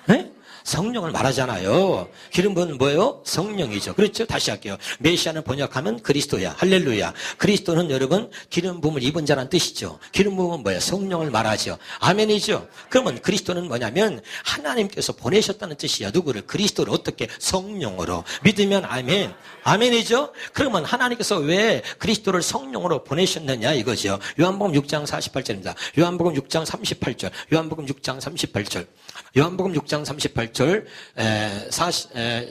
네? 성령을 말하잖아요. 기름 부음은 뭐예요? 성령이죠. 그렇죠? 다시 할게요. 메시아는 번역하면 그리스도야. 할렐루야. 그리스도는 여러분 기름 부음을 입은 자라는 뜻이죠. 기름 부음은 뭐예요? 성령을 말하죠. 아멘이죠. 그러면 그리스도는 뭐냐면 하나님께서 보내셨다는 뜻이야. 누구를? 그리스도를 어떻게? 성령으로. 믿으면 아멘. 아멘이죠. 그러면 하나님께서 왜 그리스도를 성령으로 보내셨느냐 이거죠. 요한복음 6장 48절입니다. 요한복음 6장 38절. 요한복음 6장 38절. 요한복음 6장 38절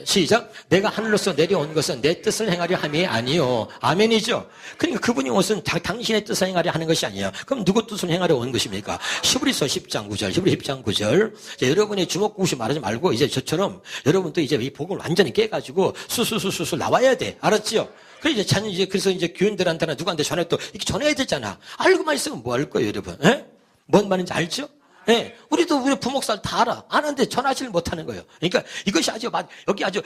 시작. 내가 하늘로서 내려온 것은 내 뜻을 행하려 함이 아니요. 아멘이죠. 그러니까 그분이 옷은 당신의 뜻을 행하려 하는 것이 아니에요. 그럼 누구 뜻을 행하려 온 것입니까? 히브리서 10장 9절. 히브리 10장 9절. 여러분이 주먹구시 말하지 말고 이제 저처럼 여러분도 이제 이 복을 완전히 깨가지고 수수수수수 나와야 돼. 알았지요? 그래서 이제 교인들한테나 누구한테 전해 또 이렇게 전해야 되잖아. 알고만 있으면 뭐 할 거예요, 여러분? 예? 뭔 말인지 알죠? 예, 우리 부목살 다 알아. 아는데 전하지를 못하는 거예요. 그러니까 이것이 아주 여기 아주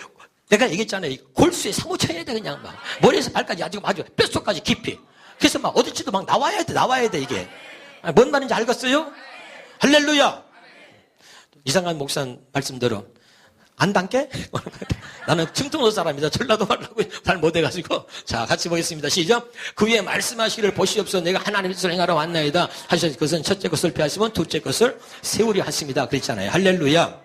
내가 얘기했잖아요. 골수에 사무쳐야 돼 그냥 막 머리에서 발까지 아주 뼛속까지 깊이. 그래서 막 어디지도 막 나와야 돼 이게. 뭔 말인지 알겠어요? 할렐루야. 이상한 목사 말씀대로 안 담게? 나는 충청도 사람이다. 전라도 말라고 잘 못해가지고. 자, 같이 보겠습니다. 시작. 그 위에 말씀하시기를 보시옵소서 내가 하나님의 뜻을 행하러 왔나이다. 하셨을 것은 첫째 것을 폐하시면 둘째 것을 세우려 하십니다. 그랬잖아요. 할렐루야.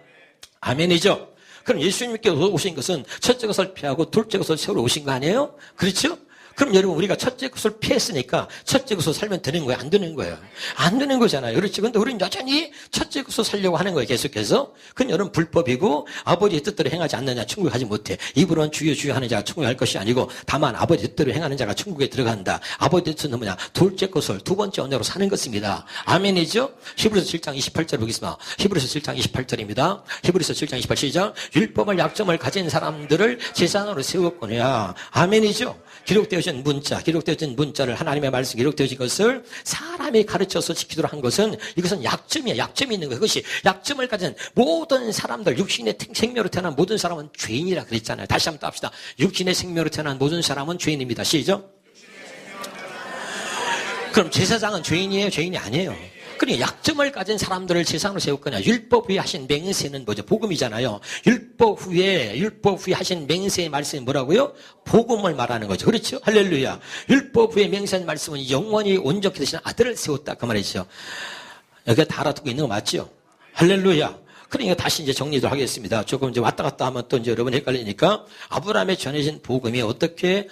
아멘이죠. 그럼 예수님께서 오신 것은 첫째 것을 피하고 둘째 것을 세우러 오신 거 아니에요? 그렇죠? 그럼 여러분 우리가 첫째 것을 피했으니까 첫째 것을 살면 되는 거예요? 안 되는 거예요? 안 되는 거잖아요. 그렇지? 근데 우리는 여전히 첫째 것을 살려고 하는 거예요. 계속해서. 그건 여러분 불법이고 아버지의 뜻대로 행하지 않느냐 천국에 가지 못해. 입으로는 주여 주여 하는 자가 천국에 갈 것이 아니고 다만 아버지 뜻대로 행하는 자가 천국에 들어간다. 아버지 뜻은 뭐냐? 둘째 것을 두 번째 언어로 사는 것입니다. 아멘이죠? 히브리서 7장 28절 보겠습니다. 히브리서 7장 28절입니다. 히브리서 7장 28 시작. 율법을 약점을 가진 사람들을 제사장으로 세웠거니와. 아멘이죠? 기록되어진 문자를 하나님의 말씀 기록되어진 것을 사람이 가르쳐서 지키도록 한 것은 이것은 약점이야. 약점이 있는 거예요. 그것이 약점을 가진 모든 사람들, 육신의 생명으로 태어난 모든 사람은 죄인이라 그랬잖아요. 다시 한번 또 합시다. 육신의 생명으로 태어난 모든 사람은 죄인입니다. 시죠? 그럼 제사장은 죄인이에요? 죄인이 아니에요. 그러니까 약점을 가진 사람들을 제사장으로 세울 거냐. 율법 후에 하신 맹세는 뭐죠? 복음이잖아요. 율법 후에 하신 맹세의 말씀이 뭐라고요? 복음을 말하는 거죠. 그렇죠? 할렐루야. 율법 후에 맹세한 말씀은 영원히 온전히 되시는 아들을 세웠다. 그 말이죠. 여기가 다 알아듣고 있는 거 맞죠? 할렐루야. 그러니까 다시 이제 정리도 하겠습니다. 조금 이제 왔다 갔다 하면 또 이제 여러분 헷갈리니까 아브라함에 전해진 복음이 어떻게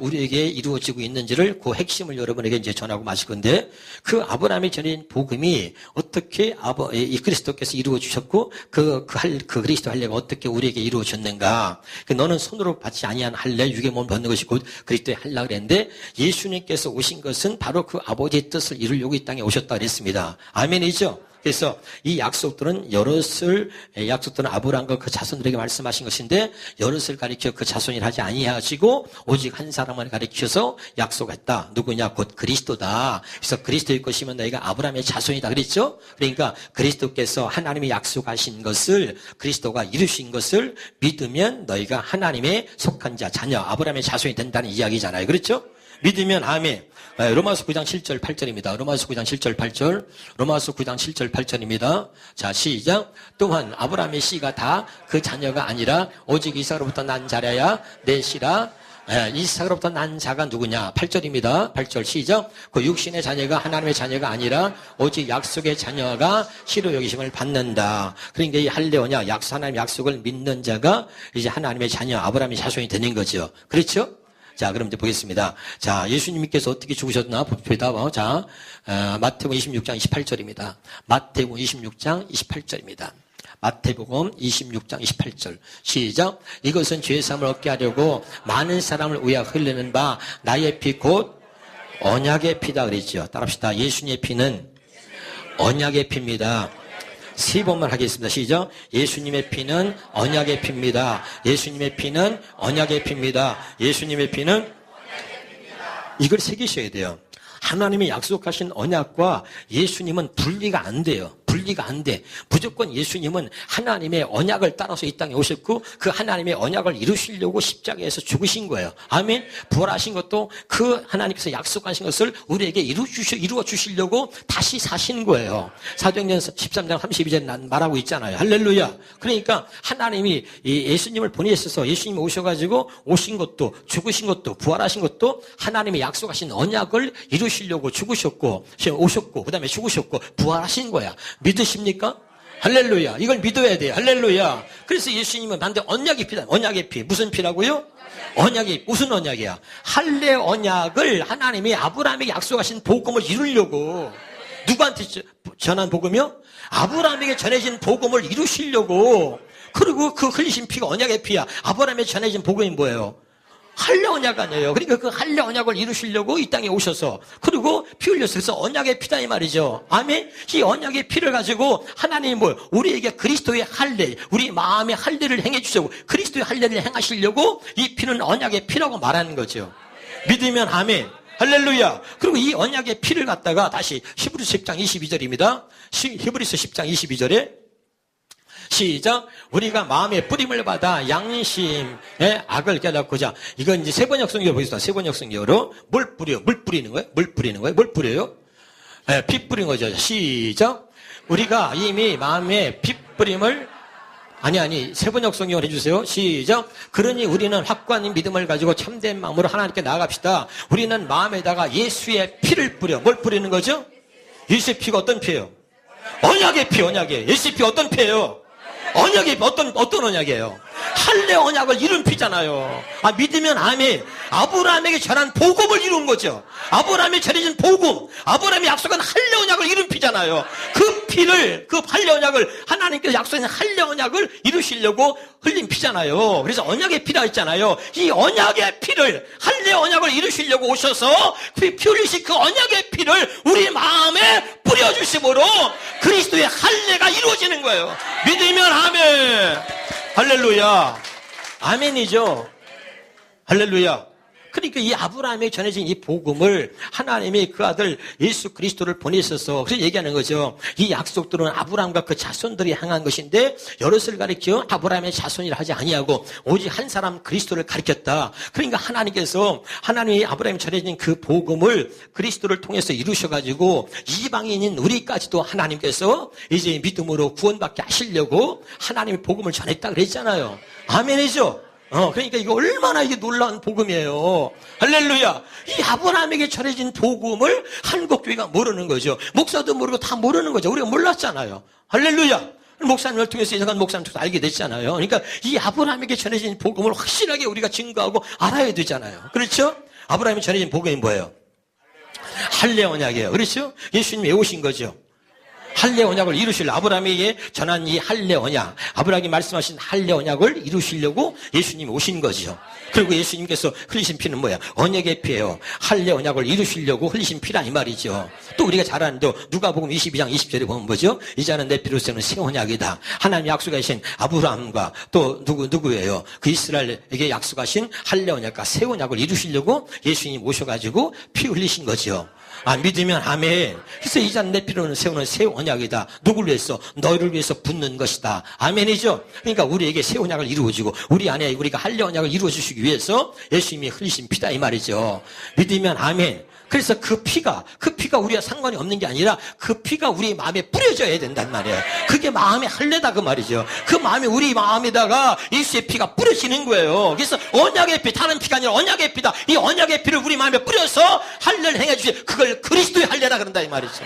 우리에게 이루어지고 있는지를 그 핵심을 여러분에게 이제 전하고 마실 건데 그 아브라함에 전해진 복음이 어떻게 이 그리스도께서 이루어 주셨고 그 그리스도 할례가 어떻게 우리에게 이루어졌는가. 너는 손으로 받지 아니한 할례 육의 몸을 벗는 것이 곧 그리스도의 할례라 그랬는데 예수님께서 오신 것은 바로 그 아버지의 뜻을 이루려고 이 땅에 오셨다 그랬습니다. 아멘이죠? 그래서 이 약속들은 여럿을, 약속들은 아브라함과 그 자손들에게 말씀하신 것인데 여럿을 가리켜 그 자손이라 하지 아니하시고 오직 한 사람을 가리켜서 약속했다. 누구냐? 곧 그리스도다. 그래서 그리스도의 것이면 너희가 아브라함의 자손이다 그랬죠? 그러니까 그리스도께서 하나님이 약속하신 것을, 그리스도가 이루신 것을 믿으면 너희가 하나님의 속한 자, 자녀, 아브라함의 자손이 된다는 이야기잖아요. 그렇죠? 믿으면 아멘. 로마서 9장 7절 8절입니다. 로마서 9장 7절 8절. 로마서 9장 7절 8절입니다. 자, 시작. 또한 아브라함의 씨가 다 그 자녀가 아니라 오직 이삭으로부터 난 자라야 내 씨라. 이삭으로부터 난 자가 누구냐? 8절입니다. 8절 시작. 그 육신의 자녀가 하나님의 자녀가 아니라 오직 약속의 자녀가 씨로 여기심을 받는다. 그러니까 이 할례오냐, 하나님의 약속을 믿는 자가 이제 하나님의 자녀, 아브라함의 자손이 되는 거죠. 그렇죠? 자, 그럼 이제 보겠습니다. 자, 예수님께서 어떻게 죽으셨나 봅시다. 자, 마태복음 26장 28절입니다. 마태복음 26장 28절입니다. 마태복음 26장 28절. 시작. 이것은 죄사함을 얻게 하려고 많은 사람을 위하여 흘리는 바 나의 피 곧 언약의 피다 그랬죠. 따라합시다. 예수님의 피는 언약의 피입니다. 세 번만 하겠습니다. 시작. 예수님의 피는 언약의 피입니다. 예수님의 피는 언약의 피입니다. 예수님의 피는 이걸 새기셔야 돼요. 하나님이 약속하신 언약과 예수님은 분리가 안 돼요. 분리가 안 돼. 무조건 예수님은 하나님의 언약을 따라서 이 땅에 오셨고 그 하나님의 언약을 이루시려고 십자가에서 죽으신 거예요. 아멘. 부활하신 것도 그 하나님께서 약속하신 것을 우리에게 이루어 주시려고 다시 사신 거예요. 사도행전 13장 32절에 말하고 있잖아요. 할렐루야. 그러니까 하나님이 예수님을 보내셔서 예수님이 오셔가지고 오신 것도 죽으신 것도 부활하신 것도 하나님의 약속하신 언약을 이루시려고 죽으셨고 오셨고 그 다음에 죽으셨고 부활하신 거야. 믿으십니까? 할렐루야. 이걸 믿어야 돼요. 할렐루야. 그래서 예수님은 반대 언약의 피다. 언약의 피. 무슨 피라고요? 언약이 무슨 언약이야? 할례 언약을 하나님이 아브라함에게 약속하신 복음을 이루려고 누구한테 전한 복음이요? 아브라함에게 전해진 복음을 이루시려고. 그리고 그 흘리신 피가 언약의 피야. 아브라함에게 전해진 복음이 뭐예요? 할례 언약 아니에요. 그러니까 그 할례 언약을 이루시려고 이 땅에 오셔서 그리고 피 흘렸어요. 그래서 언약의 피다 이 말이죠. 아멘. 이 언약의 피를 가지고 하나님이 뭐 우리에게 그리스도의 할례, 우리 마음의 할례를 행해 주시고 그리스도의 할례를 행하시려고 이 피는 언약의 피라고 말하는 거죠. 믿으면 아멘. 할렐루야. 그리고 이 언약의 피를 갖다가 다시 히브리서 10장 22절입니다. 히브리서 10장 22절에 시작. 우리가 마음의 뿌림을 받아 양심의 악을 깨닫고자. 이건 이제 세번역 성경으로 보겠습니다. 세번역 성경으로 뭘 뿌려? 물 뿌리는 거예요? 물 뿌리는 거예요? 뭘 뿌려요? 네, 피 뿌린 거죠. 시작. 우리가 이미 마음의 피 뿌림을 세번역 성경을 해주세요. 시작. 그러니 우리는 확고한 믿음을 가지고 참된 마음으로 하나님께 나아갑시다. 우리는 마음에다가 예수의 피를 뿌려. 뭘 뿌리는 거죠? 예수의 피가 어떤 피예요? 언약의 피, 언약의. 예수의 피 어떤 피예요? 언약이 어떤 언약이에요? 할례 언약을 이룬 피잖아요. 믿으면 아멘. 아브라함에게 전한 복음을 이룬 거죠. 아브라함이 전해진 복음, 아브라함이 약속한 할례 언약을 이룬 피잖아요. 그 피를, 그 할례 언약을 하나님께서 약속한 할례 언약을 이루시려고 흘린 피잖아요. 그래서 언약의 피라 했잖아요. 이 언약의 피를, 할례 언약을 이루시려고 오셔서 피 흘리신 그 언약의 피를 우리 마음에 뿌려주심으로 그리스도의 할례가 이루어지는 거예요. 믿으면 아멘. 할렐루야. 아멘이죠. 할렐루야. 그러니까 이 아브라함에 전해진 이 복음을 하나님이 그 아들 예수 그리스도를 보내셔서 그래서 얘기하는 거죠. 이 약속들은 아브라함과 그 자손들이 향한 것인데 여럿을 가리켜 아브라함의 자손이라 하지 아니하고 오직 한 사람 그리스도를 가리켰다. 그러니까 하나님께서 하나님이 아브라함에 전해진 그 복음을 그리스도를 통해서 이루셔가지고 이방인인 우리까지도 하나님께서 이제 믿음으로 구원받게 하시려고 하나님의 복음을 전했다 그랬잖아요. 아멘이죠. 그러니까 이거 얼마나 이게 놀라운 복음이에요. 할렐루야. 이 아브라함에게 전해진 복음을 한국교회가 모르는 거죠. 목사도 모르고 다 모르는 거죠. 우리가 몰랐잖아요. 할렐루야. 목사님을 통해서 이상한 목사님을 통해서 알게 됐잖아요. 그러니까 이 아브라함에게 전해진 복음을 확실하게 우리가 증거하고 알아야 되잖아요. 그렇죠? 아브라함이 전해진 복음이 뭐예요? 할례 언약이에요. 그렇죠? 예수님이 오신 거죠. 할례 언약을 이루실 아브라함에게 전한 이 할례 언약, 아브라함이 말씀하신 할례 언약을 이루시려고 예수님이 오신 거죠. 그리고 예수님께서 흘리신 피는 뭐야? 언약의 피예요. 할례 언약을 이루시려고 흘리신 피라 이 말이죠. 또 우리가 잘 아는데 누가복음 22장 20절에 보면 뭐죠? 이제는 내 피로 세우는 새 언약이다. 하나님이 약속하신 아브라함과 또 누구예요? 그 이스라엘에게 약속하신 할례 언약과 새 언약을 이루시려고 예수님 오셔가지고 피 흘리신 거죠. 믿으면 아멘. 그래서 이제는 내 피로는 세우는 새 언약이다. 누구를 위해서? 너희를 위해서 붙는 것이다. 아멘이죠. 그러니까 우리에게 새 언약을 이루어지고 우리 안에 우리가 할례 언약을 이루어주시기 위해서 예수님이 흘리신 피다 이 말이죠. 믿으면 아멘. 그래서 그 피가 우리와 상관이 없는 게 아니라 그 피가 우리 마음에 뿌려져야 된단 말이에요. 그게 마음의 할례다 그 말이죠. 그 마음이 우리 마음에다가 예수의 피가 뿌려지는 거예요. 그래서 언약의 피, 다른 피가 아니라 언약의 피다. 이 언약의 피를 우리 마음에 뿌려서 할례를 행해 주세요. 그걸 그리스도의 할례다 그런다 이 말이죠.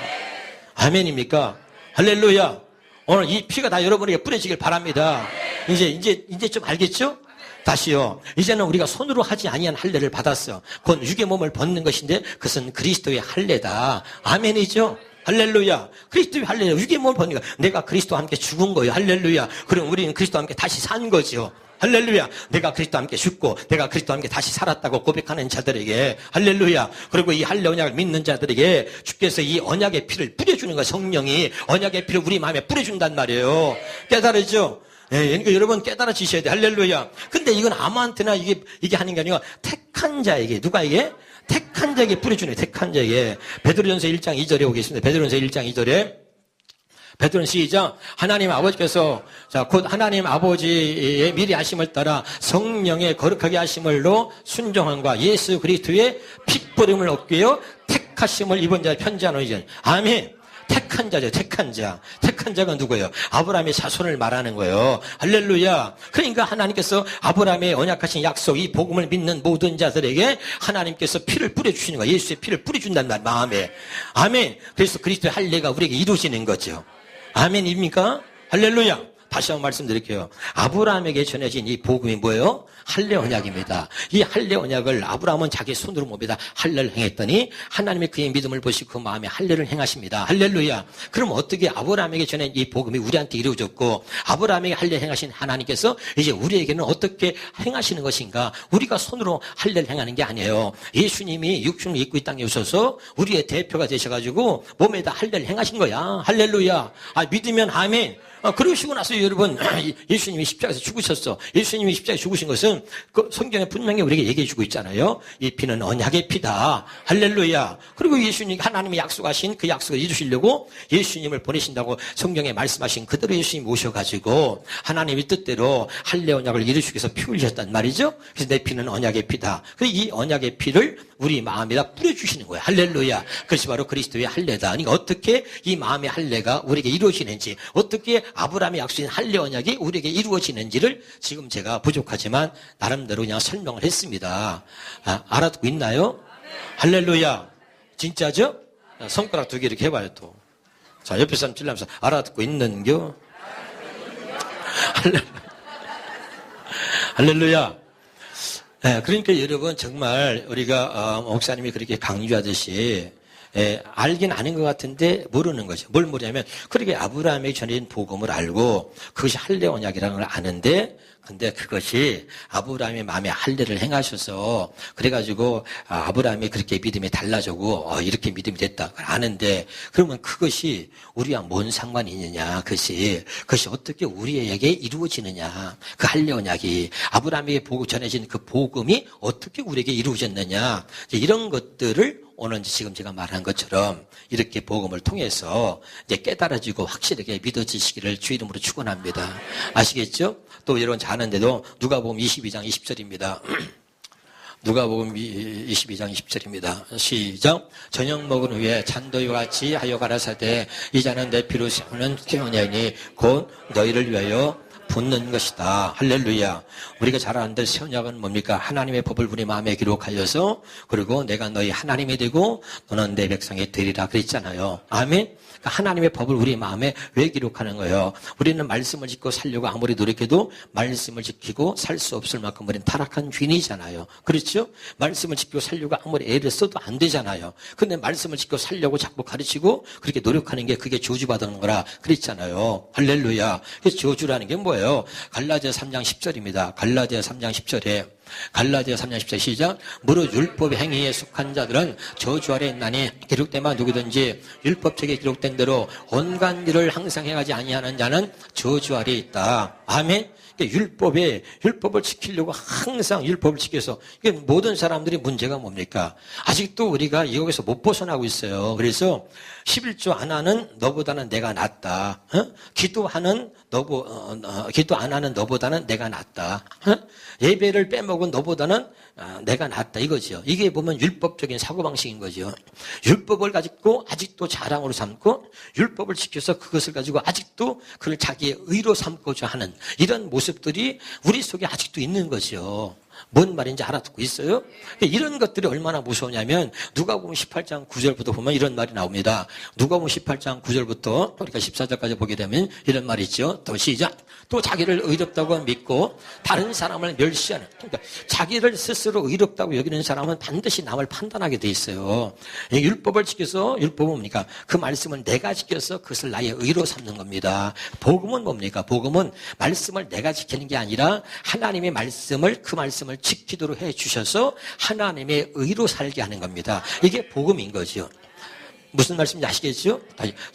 아멘입니까? 할렐루야. 오늘 이 피가 다 여러분에게 뿌려지길 바랍니다. 이제 좀 알겠죠? 다시요. 이제는 우리가 손으로 하지 아니한 할례를 받았어. 곧 육의 몸을 벗는 것인데 그것은 그리스도의 할례다. 아멘이죠? 할렐루야. 그리스도의 할례, 육의 몸을 벗는 거. 내가 그리스도와 함께 죽은 거예요. 할렐루야. 그럼 우리는 그리스도와 함께 다시 산 거죠. 할렐루야. 내가 그리스도와 함께 죽고 내가 그리스도와 함께 다시 살았다고 고백하는 자들에게 할렐루야. 그리고 이 할례 언약을 믿는 자들에게 주께서 이 언약의 피를 뿌려주는 거야. 성령이 언약의 피를 우리 마음에 뿌려준단 말이에요. 깨달으죠? 그러니까 여러분 깨달아지셔야 돼. 할렐루야. 근데 이건 아무한테나 이게 하는 게 아니라 택한 자에게, 누가에게? 택한 자에게 뿌려주네. 택한 자에게. 베드로전서 1장 2절에 오겠습니다. 베드로전서 1장 2절에. 베드로는 시작. 하나님 아버지께서 곧 하나님 아버지의 미리 하심을 따라 성령의 거룩하게 하심을로 순종함과 예수 그리스도의 핏부림을 얻기 위하여 택하심을 입은 자를 편지하노 이제. 아멘. 택한 자죠. 택한 자. 택한 자가 누구예요? 아브라함의 자손을 말하는 거예요. 할렐루야. 그러니까 하나님께서 아브라함의 언약하신 약속, 이 복음을 믿는 모든 자들에게 하나님께서 피를 뿌려주시는 거예요. 예수의 피를 뿌려준다는 말, 마음에. 아멘. 그래서 그리스도의 할례가 우리에게 이루어지는 거죠. 아멘입니까? 할렐루야. 다시 한번 말씀드릴게요. 아브라함에게 전해진 이 복음이 뭐예요? 할례 언약입니다. 이 할례 언약을 아브라함은 자기 손으로 몸에다 할례를 행했더니 하나님이 그의 믿음을 보시고 그 마음에 할례를 행하십니다. 할렐루야. 그럼 어떻게 아브라함에게 전한 이 복음이 우리한테 이루어졌고 아브라함에게 할례 행하신 하나님께서 이제 우리에게는 어떻게 행하시는 것인가? 우리가 손으로 할례를 행하는 게 아니에요. 예수님이 육신을 입고 이 땅에 오셔서 우리의 대표가 되셔가지고 몸에다 할례를 행하신 거야. 할렐루야. 믿으면 아멘. 그러시고 나서 여러분 예수님이 십자가에서 죽으셨어. 예수님이 십자가에 죽으신 것은 그 성경에 분명히 우리에게 얘기해 주고 있잖아요. 이 피는 언약의 피다. 할렐루야. 그리고 예수님 하나님이 약속하신 그 약속을 이루시려고 예수님을 보내신다고 성경에 말씀하신 그대로 예수님이 오셔가지고 하나님의 뜻대로 할례 언약을 이루시기 위해서 피 흘리셨단 말이죠. 그래서 내 피는 언약의 피다. 그래서 이 언약의 피를 우리 마음에다 뿌려주시는 거예요. 할렐루야. 그것이 바로 그리스도의 할례다. 그러니까 어떻게 이 마음의 할례가 우리에게 이루어지는지, 어떻게 아브라함의 약속인 할례 언약이 우리에게 이루어지는지를 지금 제가 부족하지만 나름대로 그냥 설명을 했습니다. 알아듣고 있나요? 할렐루야. 진짜죠? 손가락 2개 이렇게 해봐요 또. 자, 옆에 사람 찔러면서 알아듣고 있는겨? 할렐루야. 네, 그러니까 여러분 정말 우리가 목사님이 그렇게 강조하듯이 알긴 아는 것 같은데 모르는 거죠. 뭘 모르냐면 그렇게 아브라함에게 전해진 복음을 알고 그것이 할례 언약이라는 걸 아는데 근데 그것이 아브라함의 마음에 할례를 행하셔서 그래가지고 아브라함이 그렇게 믿음이 달라지고 이렇게 믿음이 됐다 아는데 그러면 그것이 우리와 뭔 상관이 있느냐 그것이 어떻게 우리에게 이루어지느냐 그 할례 언약이 아브라함에게 전해진 그 복음이 어떻게 우리에게 이루어졌느냐 이런 것들을 오늘 지금 제가 말한 것처럼 이렇게 복음을 통해서 이제 깨달아지고 확실하게 믿어지시기를 주 이름으로 축원합니다. 아시겠죠? 또 여러분 잘 아는데도 누가복음 22장 20절입니다. 누가복음 22장 20절입니다. 시작. 저녁 먹은 후에 잔도이와 같이 하여 가라사대 이 잔은 내 피로 세우는 언약이니 곧 너희를 위하여 붙는 것이다. 할렐루야. 우리가 잘 아는데 새 언약은 뭡니까? 하나님의 법을 우리 마음에 기록하여서 그리고 내가 너희 하나님이 되고 너는 내 백성이 되리라 그랬잖아요. 아멘. 그러니까 하나님의 법을 우리 마음에 왜 기록하는 거예요? 우리는 말씀을 지키고 살려고 아무리 노력해도 말씀을 지키고 살 수 없을 만큼 우리는 타락한 죄인이잖아요. 그렇죠? 말씀을 지키고 살려고 아무리 애를 써도 안 되잖아요. 근데 말씀을 지키고 살려고 자꾸 가르치고 그렇게 노력하는 게 그게 저주받는 거라 그랬잖아요. 할렐루야. 그래서 저주라는 게 뭐예요? 갈라디아 3장 10절입니다. 갈라디아 3장 10절에 갈라디아 3장 10절 시작. 무릇 율법의 행위에 속한 자들은 저주 아래 있나니 기록되면 누구든지 율법책에 기록된 대로 온갖 일을 항상 행하지 아니하는 자는 저주 아래 있다. 아멘. 율법을 지키려고 항상 율법을 지켜서 이게 모든 사람들이 문제가 뭡니까? 아직도 우리가 여기서 못 벗어나고 있어요. 그래서 11조 안 하는 너보다는 내가 낫다. 기도 안 하는 너보다는 내가 낫다. 예배를 빼먹은 너보다는 내가 낫다 이거죠. 이게 보면 율법적인 사고방식인 거죠. 율법을 가지고 아직도 자랑으로 삼고 율법을 지켜서 그것을 가지고 아직도 그걸 자기의 의로 삼고자 하는 이런 모습들이 우리 속에 아직도 있는 거죠. 뭔 말인지 알아듣고 있어요? 이런 것들이 얼마나 무서우냐면 누가복음 18장 9절부터 보면 이런 말이 나옵니다. 누가복음 18장 9절부터 우리가 14절까지 보게 되면 이런 말이 있죠. 또 시작. 또 자기를 의롭다고 믿고 다른 사람을 멸시하는, 그러니까 자기를 스스로 의롭다고 여기는 사람은 반드시 남을 판단하게 돼 있어요. 율법을 지켜서, 율법은 뭡니까? 그 말씀을 내가 지켜서 그것을 나의 의로 삼는 겁니다. 복음은 뭡니까? 복음은 말씀을 내가 지키는 게 아니라 하나님의 말씀을, 그 말씀을 지키도록 해 주셔서 하나님의 의로 살게 하는 겁니다. 이게 복음인 거죠. 무슨 말씀인지 아시겠죠?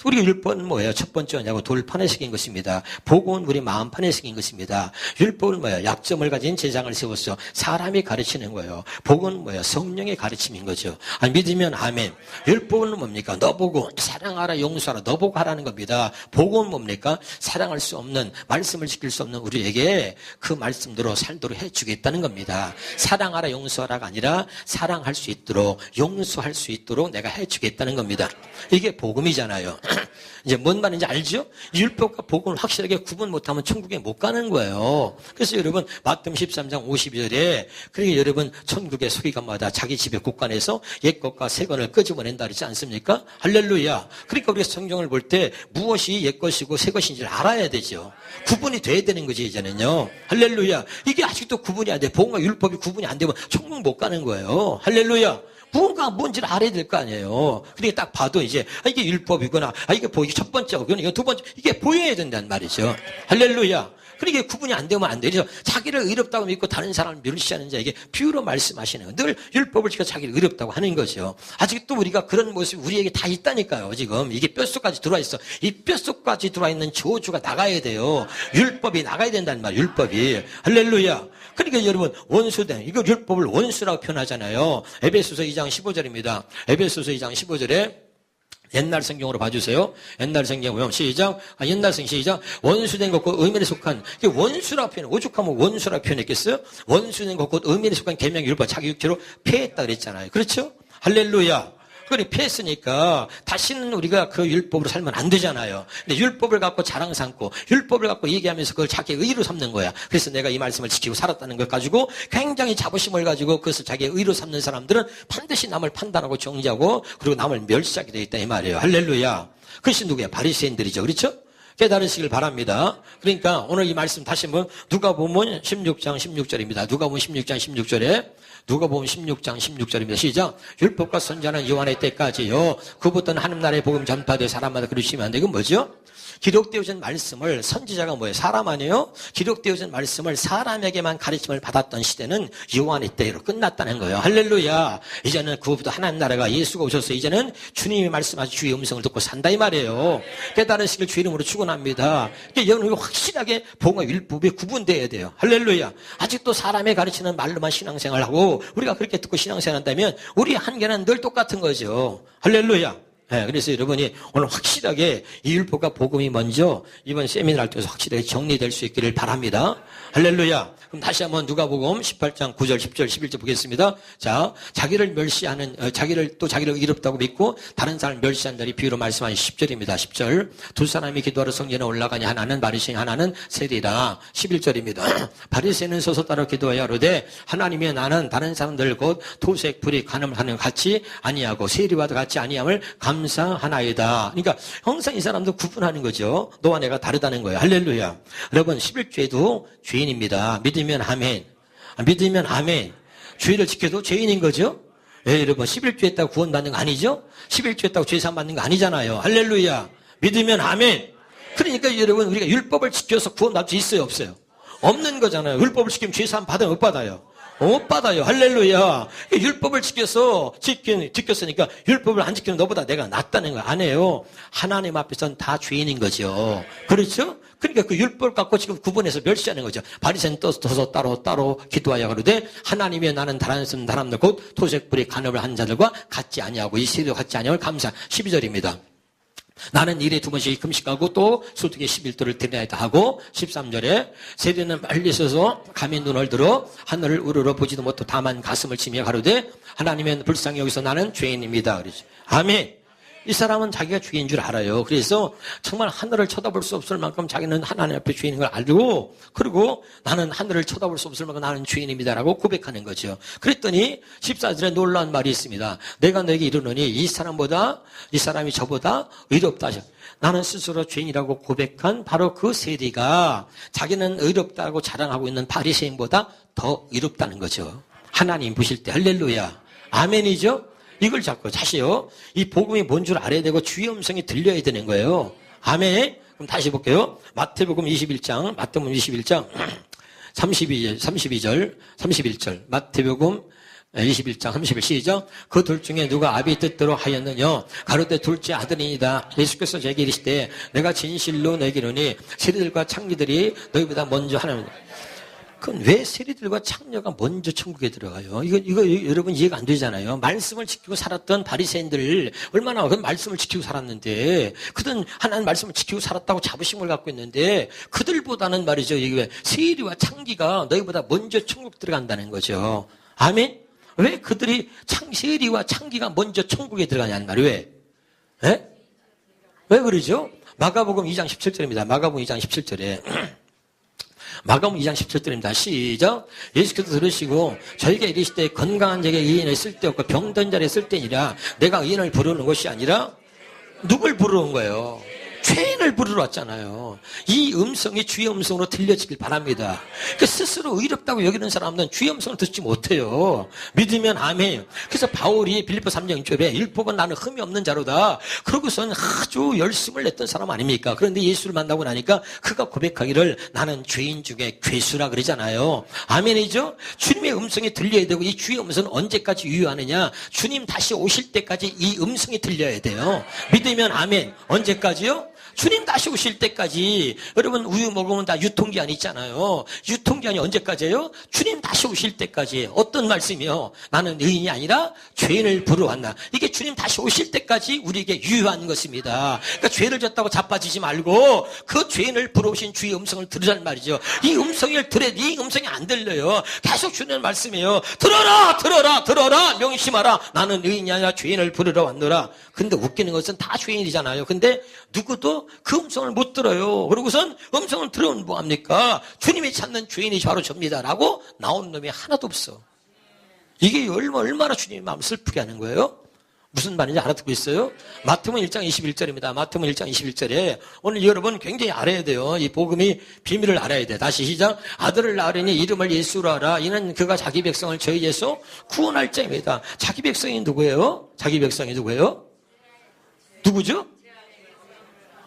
우리 율법은 뭐예요? 첫 번째 뭐냐고 돌판에 새긴 것입니다. 복음은 우리 마음판에 새긴 것입니다. 율법은 뭐예요? 약점을 가진 제장을 세웠어. 사람이 가르치는 거예요. 복음은 뭐예요? 성령의 가르침인 거죠. 믿으면 아멘. 율법은 뭡니까? 너보고 사랑하라 용서하라 너보고 하라는 겁니다. 복음은 뭡니까? 사랑할 수 없는, 말씀을 지킬 수 없는 우리에게 그 말씀대로 살도록 해주겠다는 겁니다. 사랑하라 용서하라가 아니라 사랑할 수 있도록, 용서할 수 있도록 내가 해주겠다는 겁니다. 이게 복음이잖아요. 이제 뭔 말인지 알죠? 율법과 복음을 확실하게 구분 못하면 천국에 못 가는 거예요. 그래서 여러분 마태복음 13장 52절에 그러니까 여러분 천국의 서기관마다 자기 집의 곳간에서 옛 것과 새 것을 끄집어낸다 그러지 않습니까? 할렐루야. 그러니까 우리가 성경을 볼 때 무엇이 옛 것이고 새 것인지를 알아야 되죠. 구분이 돼야 되는 거지 이제는요. 할렐루야. 이게 아직도 구분이 안 돼. 복음과 율법이 구분이 안 되면 천국 못 가는 거예요. 할렐루야. 무언가 뭔지를 알아야 될 거 아니에요. 그러니까 딱 봐도 이제 이게 율법이구나. 이게 보이기 첫 번째거나 이거 두 번째. 이게 보여야 된다는 말이죠. 할렐루야. 그러니까 구분이 안 되면 안 돼. 그래서 자기를 의롭다고 믿고 다른 사람을 멸시하는 자에게 비유로 말씀하시는 거예요. 늘 율법을 지켜 자기를 의롭다고 하는 거죠. 아직도 우리가 그런 모습이 우리에게 다 있다니까요. 지금 이게 뼛속까지 들어와 있어. 이 뼛속까지 들어와 있는 저주가 나가야 돼요. 율법이 나가야 된다는 말이에요. 율법이. 할렐루야. 그러니까 여러분 원수된 이거 율법을 원수라고 표현하잖아요. 에베소서 2장 15절입니다. 에베소서 2장 15절에 옛날 성경으로 봐주세요. 옛날 성경 보면 시작. 옛날 성경 시작. 원수된 것과 의미에 속한 이게 원수라고 표현. 오죽하면 원수라고 표현했겠어요? 원수된 것과 의미에 속한 계명 율법 자기 육체로 폐했다 그랬잖아요. 그렇죠? 할렐루야. 그걸 폐했으니까 다시는 우리가 그 율법으로 살면 안 되잖아요. 근데 율법을 갖고 자랑 삼고 율법을 갖고 얘기하면서 그걸 자기의 의로 삼는 거야. 그래서 내가 이 말씀을 지키고 살았다는 걸 가지고 굉장히 자부심을 가지고 그것을 자기의 의로 삼는 사람들은 반드시 남을 판단하고 정죄하고 그리고 남을 멸시하게 되어 있다 이 말이에요. 할렐루야. 그것이 누구야? 바리새인들이죠. 그렇죠? 깨달으시길 바랍니다. 그러니까 오늘 이 말씀 다시 한번 누가복음 16장 16절입니다. 누가복음 16장 16절에 누가복음 16장 16절입니다. 시작. 율법과 선지자는 요한의 때까지요. 그부터는 하늘 나라의 복음 전파되 사람마다 그러시면 안 돼. 이건 뭐죠? 기록되어진 말씀을 선지자가 뭐예요? 사람 아니에요? 기록되어진 말씀을 사람에게만 가르침을 받았던 시대는 요한의 때로 끝났다는 거예요. 할렐루야. 이제는 그부터 하나님 나라가 예수가 오셔서 이제는 주님이 말씀하신 주의 음성을 듣고 산다 이 말이에요. 깨달으시길 주 이름으로 축원합니다. 여러분 확실하게 복음과 율법이 구분돼야 돼요. 할렐루야. 아직도 사람의 가르치는 말로만 신앙생활하고 우리가 그렇게 듣고 신앙생활한다면 우리 한계는 늘 똑같은 거죠. 할렐루야. 네, 그래서 여러분이 오늘 확실하게 이 율법과 복음이 먼저 이번 세미나를 통해서 확실하게 정리될 수 있기를 바랍니다. 할렐루야. 그럼 다시 한번 누가복음 18장 9절, 10절, 11절 보겠습니다. 자, 자기를 자기를 의롭다고 믿고 다른 사람을 멸시한다니 비유로 말씀하신 10절입니다. 10절. 두 사람이 기도하러 성전에 올라가니 하나는 바리새인 하나는 세리라. 11절입니다. 바리새인은 서서 따라 기도하여 이르되 하나님의 나는 다른 사람들 곧 토색, 불이, 간음을 하는 같이 아니하고 세리와도 같이 아니함을 감사하나이다. 그러니까 항상 이 사람도 구분하는 거죠. 너와 내가 다르다는 거예요. 할렐루야. 여러분 11죄도 죄인입니다. 믿으면 아멘. 믿으면 아멘. 죄를 지켜도 죄인인 거죠. 예, 여러분 11조 했다고 구원받는 거 아니죠? 11조 했다고 죄사함 받는 거 아니잖아요. 할렐루야. 믿으면 아멘. 그러니까 여러분 우리가 율법을 지켜서 구원받을 수 있어요, 없어요? 없는 거잖아요. 율법을 지키면 죄사함 받아요, 못 받아요? 못 받아요. 할렐루야. 율법을 지켰으니까 율법을 안 지키면 너보다 내가 낫다는 거 안 해요. 하나님 앞에서는 다 죄인인 거죠. 그렇죠? 그러니까 그 율법을 갖고 지금 구분해서 멸시하는 거죠. 바리새인은 떠서 따로 기도하여 가로되 하나님의 나는 다른 사람들 곧 토색불이 간음을 한 자들과 같지 아니하고 이 세리와 같지 아니함을 감사. 12절입니다. 나는 일에 2번씩 금식하고 또 소득의 11도를 드려야다 하고 13절에 세리는 빨리 서서 감히 눈을 들어 하늘을 우러러 보지도 못하고 다만 가슴을 치며 가로되 하나님의 불쌍히 여기서 나는 죄인입니다. 그러죠. 아멘. 이 사람은 자기가 죄인 줄 알아요. 그래서 정말 하늘을 쳐다볼 수 없을 만큼 자기는 하나님 앞에 죄인인 걸 알고 그리고 나는 하늘을 쳐다볼 수 없을 만큼 나는 죄인입니다라고 고백하는 거죠. 그랬더니 14절에 놀라운 말이 있습니다. 내가 너에게 이르노니 이 사람이 저보다 의롭다 하셨. 나는 스스로 죄인이라고 고백한 바로 그 세리가 자기는 의롭다고 자랑하고 있는 바리새인보다 더 의롭다는 거죠. 하나님 보실 때 할렐루야. 아멘이죠? 이걸 잡고 다시요. 이 복음이 뭔 줄 알아야 되고 주의 음성이 들려야 되는 거예요. 아멘. 그럼 다시 볼게요. 마태복음 21장 32절, 31절. 마태복음 21장 31 시작. 그 둘 중에 누가 아비 뜻대로 하였느냐? 가로되 둘째 아들이니이다. 예수께서 제게 이르시되 내가 진실로 내게 이르노니 세리들과 창기들이 너희보다 먼저 하나님. 그럼 왜 세리들과 창녀가 먼저 천국에 들어가요? 이거 여러분 이해가 안 되잖아요. 말씀을 지키고 살았던 바리새인들 얼마나 그 말씀을 지키고 살았는데 그들은 하나님 말씀을 지키고 살았다고 자부심을 갖고 있는데 그들보다는 말이죠. 이게 세리와 창기가 너희보다 먼저 천국 들어간다는 거죠. 아멘. 왜 그들이 세리와 창기가 먼저 천국에 들어가냐는 말이에요. 왜? 예? 왜 그러죠? 마가복음 2장 17절입니다. 마가복음 2장 17절에 마가복음 2장 17절입니다. 시작. 예수께서 들으시고 저희가 이르시되 건강한 자에게 의인을 쓸데없고 병든 자를 쓸데니라. 내가 의인을 부르는 것이 아니라 누굴 부르는 거예요? 죄인을 부르러 왔잖아요. 이 음성이 주의 음성으로 들려지길 바랍니다. 그러니까 스스로 의롭다고 여기는 사람들은 주의 음성을 듣지 못해요. 믿으면 아멘. 그래서 바울이 빌립보 3장 1절에 율법은 나는 흠이 없는 자로다. 그러고선 아주 열심을 냈던 사람 아닙니까? 그런데 예수를 만나고 나니까 그가 고백하기를 나는 죄인 중에 괴수라 그러잖아요. 아멘이죠? 주님의 음성이 들려야 되고 이 주의 음성은 언제까지 유효하느냐? 주님 다시 오실 때까지 이 음성이 들려야 돼요. 믿으면 아멘. 언제까지요? 주님 다시 오실 때까지. 여러분 우유 먹으면 다 유통기한 있잖아요. 유통기한이 언제까지예요? 주님 다시 오실 때까지. 어떤 말씀이요? 나는 의인이 아니라 죄인을 부르러 왔나. 이게 주님 다시 오실 때까지 우리에게 유효한 것입니다. 그러니까 죄를 졌다고 자빠지지 말고 그 죄인을 부르신 주의 음성을 들으란 말이죠. 이 음성을 이 음성이 안 들려요. 계속 주는 말씀이에요. 들어라 명심하라. 나는 의인이 아니라 죄인을 부르러 왔노라. 근데 웃기는 것은 다 죄인이잖아요. 근데 누구도 그 음성을 못 들어요. 그러고선 음성을 들으면 뭐합니까? 주님이 찾는 죄인이 바로 접니다라고 나온 놈이 하나도 없어. 이게 얼마나 주님의 마음을 슬프게 하는 거예요? 무슨 말인지 알아듣고 있어요? 마태복음 1장 21절입니다. 마태복음 1장 21절에 오늘 여러분 굉장히 알아야 돼요. 이 복음이 비밀을 알아야 돼. 다시 시작. 아들을 낳으려니 이름을 예수로 하라. 이는 그가 자기 백성을 저희에서 구원할 자입니다. 자기 백성이 누구예요? 자기 백성이 누구예요? 누구죠?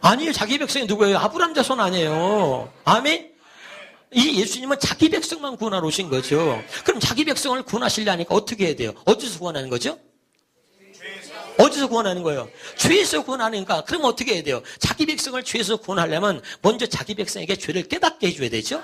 아니에요. 자기 백성이 누구예요? 아브라함 자손 아니에요. 아멘? 이 예수님은 자기 백성만 구원하러 오신 거죠. 그럼 자기 백성을 구원하시려니까 어떻게 해야 돼요? 어디서 구원하는 거죠? 어디서 구원하는 거예요? 죄에서 구원하니까. 그럼 어떻게 해야 돼요? 자기 백성을 죄에서 구원하려면 먼저 자기 백성에게 죄를 깨닫게 해줘야 되죠?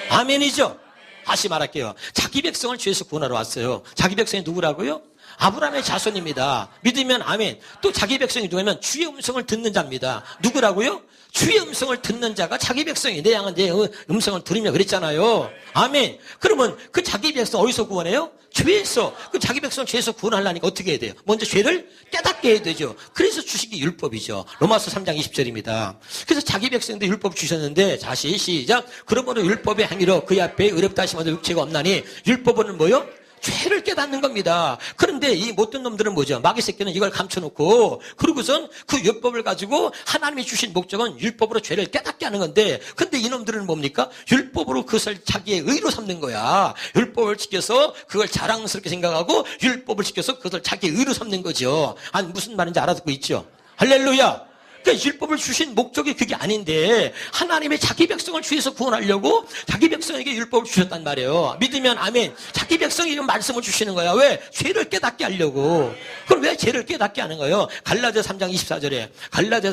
아멘이죠? 다시 말할게요. 자기 백성을 죄에서 구원하러 왔어요. 자기 백성이 누구라고요? 아브라함의 자손입니다. 믿으면 아멘. 또 자기 백성이 누구냐면 주의 음성을 듣는 자입니다. 누구라고요? 주의 음성을 듣는 자가 자기 백성이 내 양은 내 음성을 들으며 그랬잖아요. 아멘. 그러면 그 자기 백성 어디서 구원해요? 죄에서. 그 자기 백성 죄에서 구원하려니까 어떻게 해야 돼요? 먼저 죄를 깨닫게 해야 되죠. 그래서 주신 게 율법이죠. 로마서 3장 20절입니다. 그래서 자기 백성도 율법 주셨는데 다시 시작. 그러므로 율법의 행위로 그의 앞에 의롭다 하시면서 육체가 없나니 율법은 뭐요? 죄를 깨닫는 겁니다. 그런데 이 못된 놈들은 뭐죠? 마귀 새끼는 이걸 감춰놓고 그러고선 그 율법을 가지고 하나님이 주신 목적은 율법으로 죄를 깨닫게 하는 건데 근데 이놈들은 뭡니까? 율법으로 그것을 자기의 의로 삼는 거야. 율법을 지켜서 그걸 자랑스럽게 생각하고 율법을 지켜서 그것을 자기의 의로 삼는 거죠. 아니 무슨 말인지 알아듣고 있죠? 할렐루야. 그러니까 율법을 주신 목적이 그게 아닌데 하나님의 자기 백성을 주에서 구원하려고 자기 백성에게 율법을 주셨단 말이에요. 믿으면 아멘. 자기 백성에게 말씀을 주시는 거야. 왜? 죄를 깨닫게 하려고. 그럼 왜 죄를 깨닫게 하는 거예요? 갈라디아 3장 24절에 갈라디아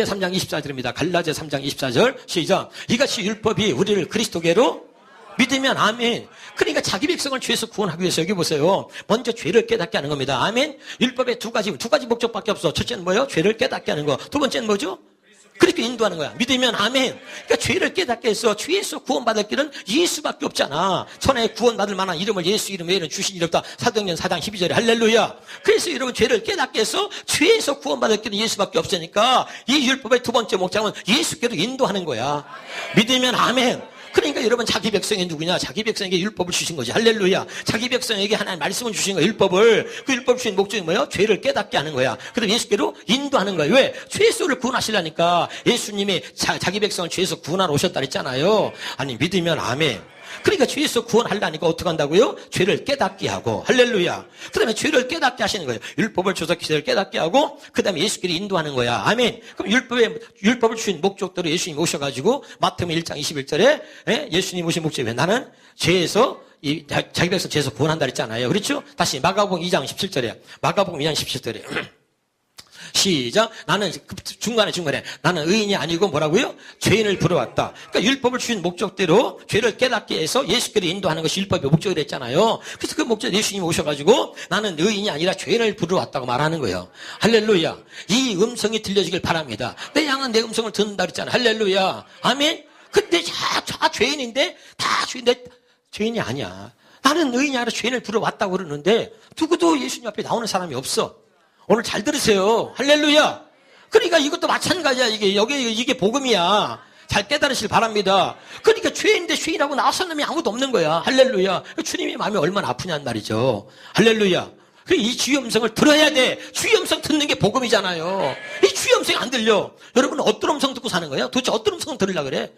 3장 24절입니다. 갈라디아 3장 24절 시작. 이같이 율법이 우리를 그리스도께로 믿으면 아멘. 그러니까 자기 백성을 죄에서 구원하기 위해서 여기 보세요. 먼저 죄를 깨닫게 하는 겁니다. 아멘. 율법의 두 가지 목적밖에 없어. 첫째는 뭐예요? 죄를 깨닫게 하는 거. 두 번째는 뭐죠? 그렇게 인도하는 거야. 믿으면 아멘. 그러니까 죄를 깨닫게 해서 죄에서 구원받을 길은 예수밖에 없잖아. 천하에 구원받을 만한 이름을 예수 이름 외에는 주신 일 없다. 사도행전 4장 12절에 할렐루야. 그래서 여러분 죄를 깨닫게 해서 죄에서 구원받을 길은 예수밖에 없으니까 이 율법의 두 번째 목적은 예수께로 인도하는 거야. 믿으면 아멘. 그러니까 여러분 자기 백성이 누구냐? 자기 백성에게 율법을 주신 거지. 할렐루야. 자기 백성에게 하나님 말씀을 주신 거야. 율법을. 그 율법 주신 목적이 뭐예요? 죄를 깨닫게 하는 거야. 그래서 예수께로 인도하는 거예요. 왜? 죄에서를 구원하시려니까 예수님이 자기 백성을 죄에서 구원하러 오셨다 그랬잖아요. 아니 믿으면 아멘. 그러니까 죄에서 구원하려니까 어떻게 한다고요? 죄를 깨닫게 하고 할렐루야. 그 다음에 죄를 깨닫게 하시는 거예요. 율법을 줘서 죄를 깨닫게 하고 그 다음에 예수께로 인도하는 거야. 아멘. 그럼 율법을 주신 목적대로 예수님 오셔가지고 마태복음 1장 21절에 예수님 오신 목적이 왜? 나는 죄에서 자기 백성 죄에서 구원한다 그랬잖아요. 그렇죠? 다시 마가복음 2장 17절에 마가복음 2장 17절에 시작. 나는 중간에 나는 의인이 아니고 뭐라고요? 죄인을 부르왔다. 그러니까 율법을 주신 목적대로 죄를 깨닫게 해서 예수께로 인도하는 것이 율법의 목적이 됐잖아요. 그래서 그 목적 예수님이 오셔가지고 나는 의인이 아니라 죄인을 부르왔다고 말하는 거예요. 할렐루야. 이 음성이 들려지길 바랍니다. 내 양은 내 음성을 듣는다 그랬잖아. 할렐루야. 아멘. 근데 다 죄인인데 다 죄인인데 죄인이 아니야. 나는 의인이 아니라 죄인을 부르왔다고 그러는데 누구도 예수님 앞에 나오는 사람이 없어. 오늘 잘 들으세요. 할렐루야. 그러니까 이것도 마찬가지야. 이게 복음이야. 잘 깨달으실 바랍니다. 그러니까 죄인인데 죄인하고 나선 놈이 아무도 없는 거야. 할렐루야. 주님의 마음이 얼마나 아프냐는 말이죠. 할렐루야. 이 주의 음성을 들어야 돼. 주의 음성 듣는 게 복음이잖아요. 이 주의 음성이 안 들려. 여러분은 어떤 음성 듣고 사는 거예요? 도대체 어떤 음성 들으려고 그래?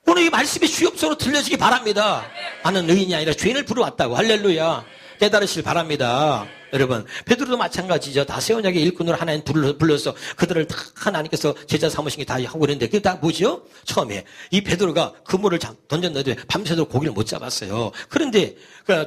오늘 이 말씀이 주의 음성으로 들려지기 바랍니다. 나는 의인이 아니라 죄인을 부르왔다고. 할렐루야. 깨달으실 바랍니다. 여러분, 베드로도 마찬가지죠. 다 새 언약의 일꾼으로 하나님 불러서 그들을 다 하나님께서 제자 삼으신 게 다 하고 그랬는데 그게 다 뭐죠? 처음에 이 베드로가 그물을 던졌는데 밤새도록 고기를 못 잡았어요. 그런데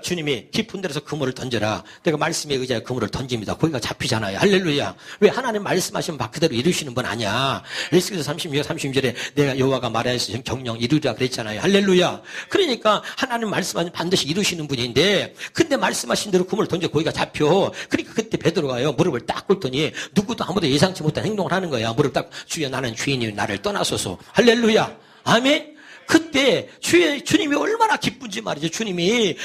주님이 깊은 데서 그물을 던져라. 내가 말씀에 의지하여 그물을 던집니다. 고기가 잡히잖아요. 할렐루야. 왜? 하나님 말씀하시면 막 그대로 이루시는 분 아니야. 예수께서 32절에 내가 여호와가 말하여서 경영 이루리라 그랬잖아요. 할렐루야. 그러니까 하나님 말씀하시면 반드시 이루시는 분인데 근데 말씀하신 대로 그물을 던져 고기가 잡혀. 그러니까 그때 베드로가요 무릎을 딱 꿇더니 누구도 아무도 예상치 못한 행동을 하는 거야. 무릎 딱 주여 나는 죄인이 나를 떠나소서. 할렐루야. 아멘. 그때 주님이 얼마나 기쁜지 말이죠. 주님이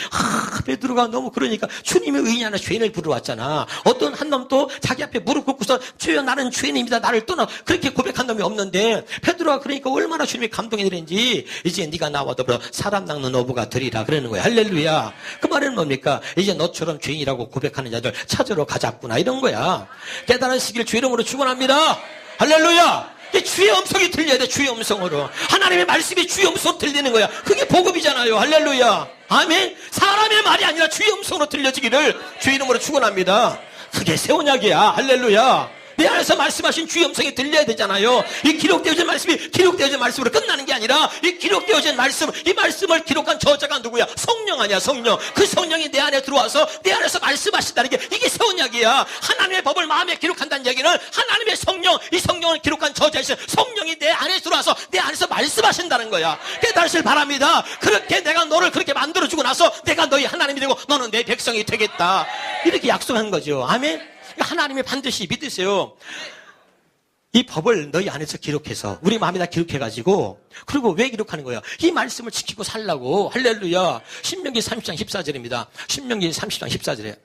베드로가 너무 그러니까 주님이 의인이 아니라 죄인을 부르왔잖아. 어떤 한 놈도 자기 앞에 무릎 꿇고서 주여 나는 죄인입니다. 나를 떠나 그렇게 고백한 놈이 없는데 베드로가 그러니까 얼마나 주님이 감동이 되는지 이제 네가 나와 더불어 사람 낚는 어부가 되리라 그러는 거야. 할렐루야. 그 말은 뭡니까? 이제 너처럼 죄인이라고 고백하는 자들 찾으러 가자꾸나 이런 거야. 깨달으시길 주 이름으로 축원합니다. 할렐루야. 주의 음성이 들려야 돼. 주의 음성으로. 하나님의 말씀이 주의 음성으로 들리는 거야. 그게 복음이잖아요. 할렐루야. 아멘. 사람의 말이 아니라 주의 음성으로 들려지기를 주의 이름으로 축원합니다. 그게 새 언약이야. 할렐루야. 내 안에서 말씀하신 주의 음성이 들려야 되잖아요. 이 기록되어진 말씀이 기록되어진 말씀으로 끝나는 게 아니라 이 기록되어진 말씀, 이 말씀을 기록한 저자가 누구야? 성령 아니야, 성령. 그 성령이 내 안에 들어와서 내 안에서 말씀하신다는 게 이게 새 언약이야. 하나님의 법을 마음에 기록한다는 얘기는 하나님의 성령, 이 성령을 기록한 저자이신 성령이 내 안에 들어와서 내 안에서 말씀하신다는 거야. 깨달으시길 바랍니다. 그렇게 내가 너를 그렇게 만들어주고 나서 내가 너희 하나님이 되고 너는 내 백성이 되겠다. 이렇게 약속한 거죠. 아멘. 하나님이 반드시 믿으세요. 이 법을 너희 안에서 기록해서 우리 마음에다 기록해가지고, 그리고 왜 기록하는 거예요? 이 말씀을 지키고 살라고. 할렐루야. 신명기 30장 14절입니다. 신명기 30장 14절에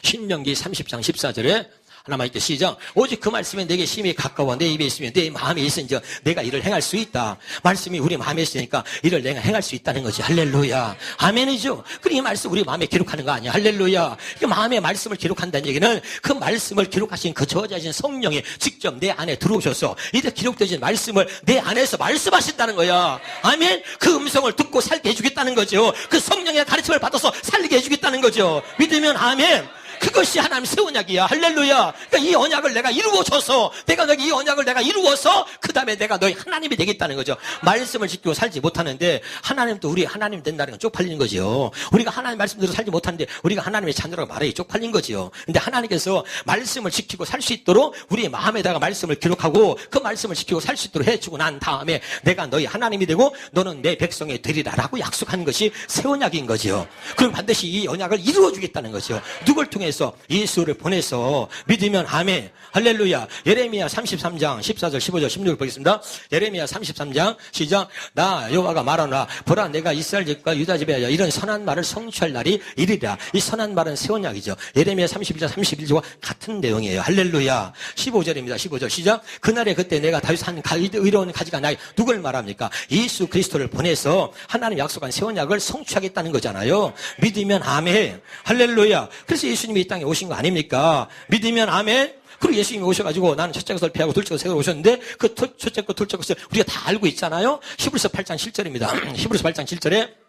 신명기 30장 14절에 하나만 읽게 시작. 오직 그 말씀이 내게 심히 가까워 내 입에 있으면 내 마음에 있으니 내가 이를 행할 수 있다. 말씀이 우리 마음에 있으니까 이를 내가 행할 수 있다는 거지. 할렐루야. 아멘이죠. 그리고 이 말씀 우리 마음에 기록하는 거 아니야. 할렐루야. 그 마음의 말씀을 기록한다는 얘기는 그 말씀을 기록하신 그 저자이신 성령이 직접 내 안에 들어오셔서 이제 기록되어진 말씀을 내 안에서 말씀하신다는 거야. 아멘. 그 음성을 듣고 살게 해주겠다는 거죠. 그 성령의 가르침을 받아서 살게 해주겠다는 거죠. 믿으면 아멘. 그것이 하나님 새 언약이야. 할렐루야. 그러니까 이 언약을 내가 이루어줘서, 이 언약을 내가 이루어서 그 다음에 내가 너희 하나님이 되겠다는 거죠. 말씀을 지키고 살지 못하는데 하나님도 우리 하나님 된다는 건 쪽팔리는 거죠. 우리가 하나님 말씀대로 살지 못하는데 우리가 하나님의 자녀라고 말하기 쪽팔린 거죠. 근데 하나님께서 말씀을 지키고 살 수 있도록 우리의 마음에다가 말씀을 기록하고 그 말씀을 지키고 살 수 있도록 해주고 난 다음에 내가 너희 하나님이 되고 너는 내 백성이 되리라라고 약속하는 것이 새 언약인 거죠. 그럼 반드시 이 언약을 이루어주겠다는 거죠. 누굴 통해 예수를 보내서 믿으면 아멘. 할렐루야. 예레미야 33장 14절 15절 16절 보겠습니다. 예레미야 33장 시작. 나 여호와가 말하노라. 보라 내가 이스라엘 집과 유다 집에 이런 선한 말을 성취할 날이 이르리라. 이 선한 말은 새 언약이죠. 예레미야 31장 31절과 같은 내용이에요. 할렐루야. 15절입니다. 15절 시작. 그날에 그때 내가 다윗 한 의로운 가지가 나이 누굴 말합니까? 예수 그리스도를 보내서 하나님 약속한 새 언약을 성취하겠다는 거잖아요. 믿으면 아멘. 할렐루야. 그래서 예수님이 이 땅에 오신 거 아닙니까? 믿으면 아멘. 그리고 예수님이 오셔가지고 나는 첫째 것을 피하고 둘째 것을 오셨는데 그 첫째 것 둘째 것을 우리가 다 알고 있잖아요. 히브리서 8장 7절입니다. 히브리서 8장 7절에